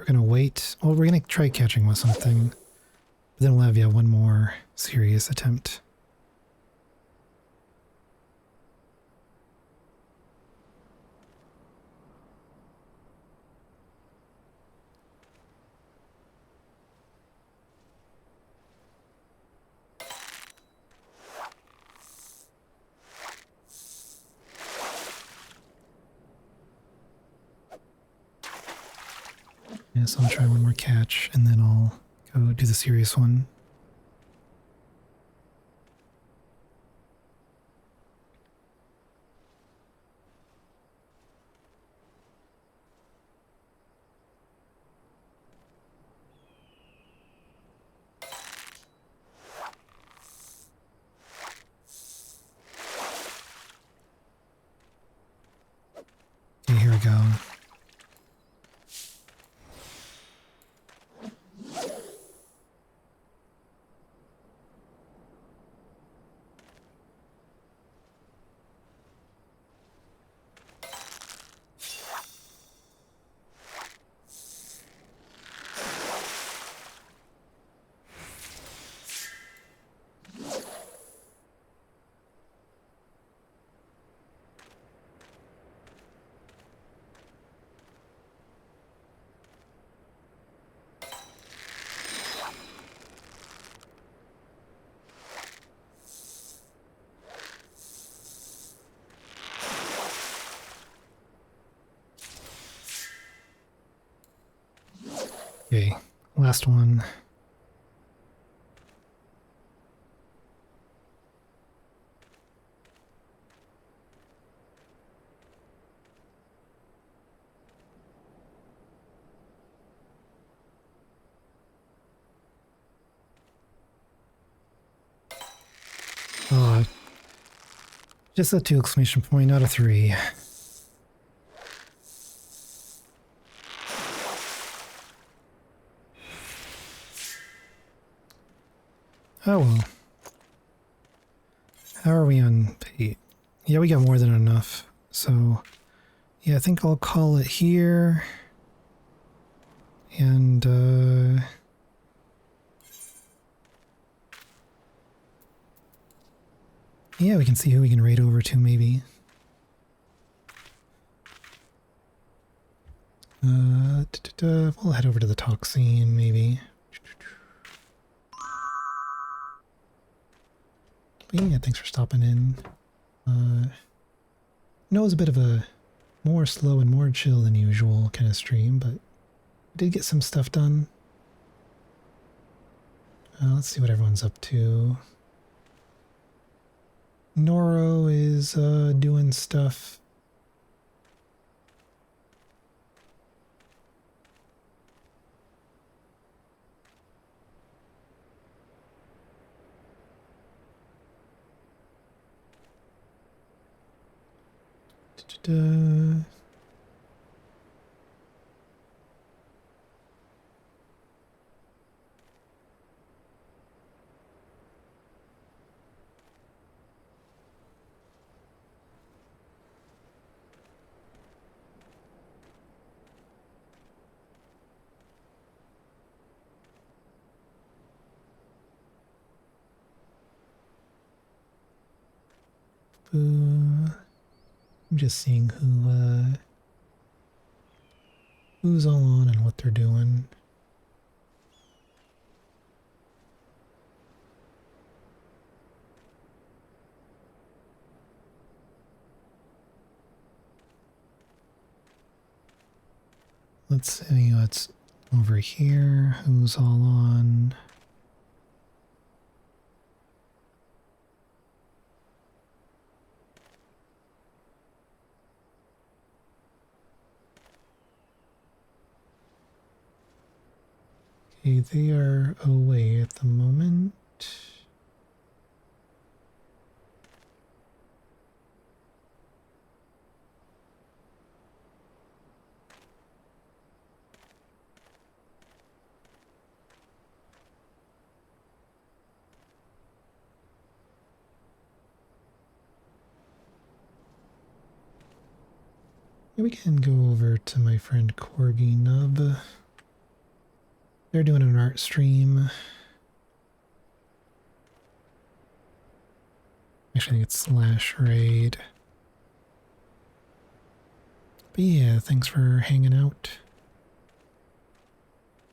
gonna wait. Well, we're gonna try catching with something. But then we'll have, yeah, one more serious attempt. Yeah, so I'll try one more catch, and then I'll go do the serious one. Okay, here we go. Okay, last one. Oh, just a 2 exclamation point out of 3. Oh well. How are we on bait? Yeah, we got more than enough. So, yeah, I think I'll call it here. And, yeah, we can see who we can raid over to, maybe. We'll head over to the toxine, maybe. But yeah, thanks for stopping in. No, it was a bit of a more slow and more chill than usual kind of stream, but I did get some stuff done. Let's see what everyone's up to. Noro is doing stuff. I'm just seeing who's all on and what they're doing. Let's see what's over here. Who's all on? Okay, they are away at the moment. We can go over to my friend Corgi Nub. They're doing an art stream. Actually, I think it's slash raid. But yeah, thanks for hanging out.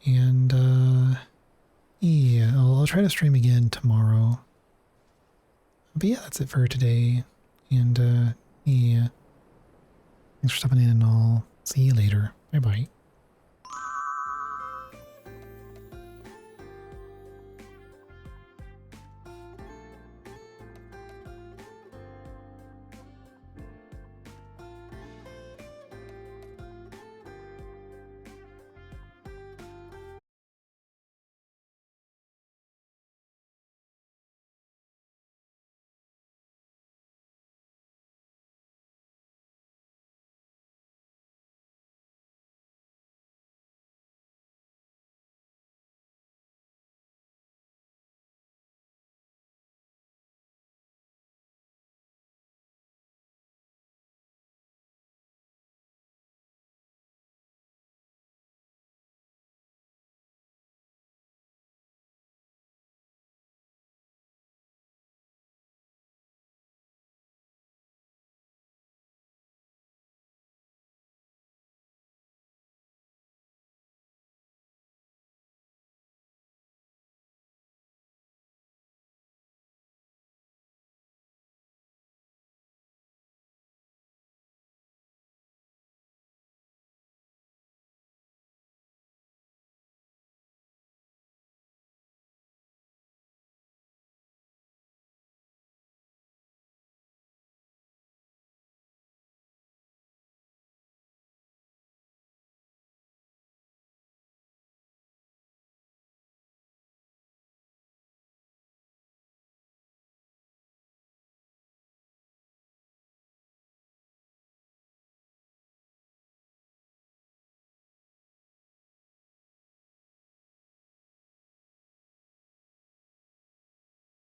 And yeah, I'll try to stream again tomorrow. But yeah, that's it for today. And yeah, thanks for stopping in and I'll see you later. Bye bye.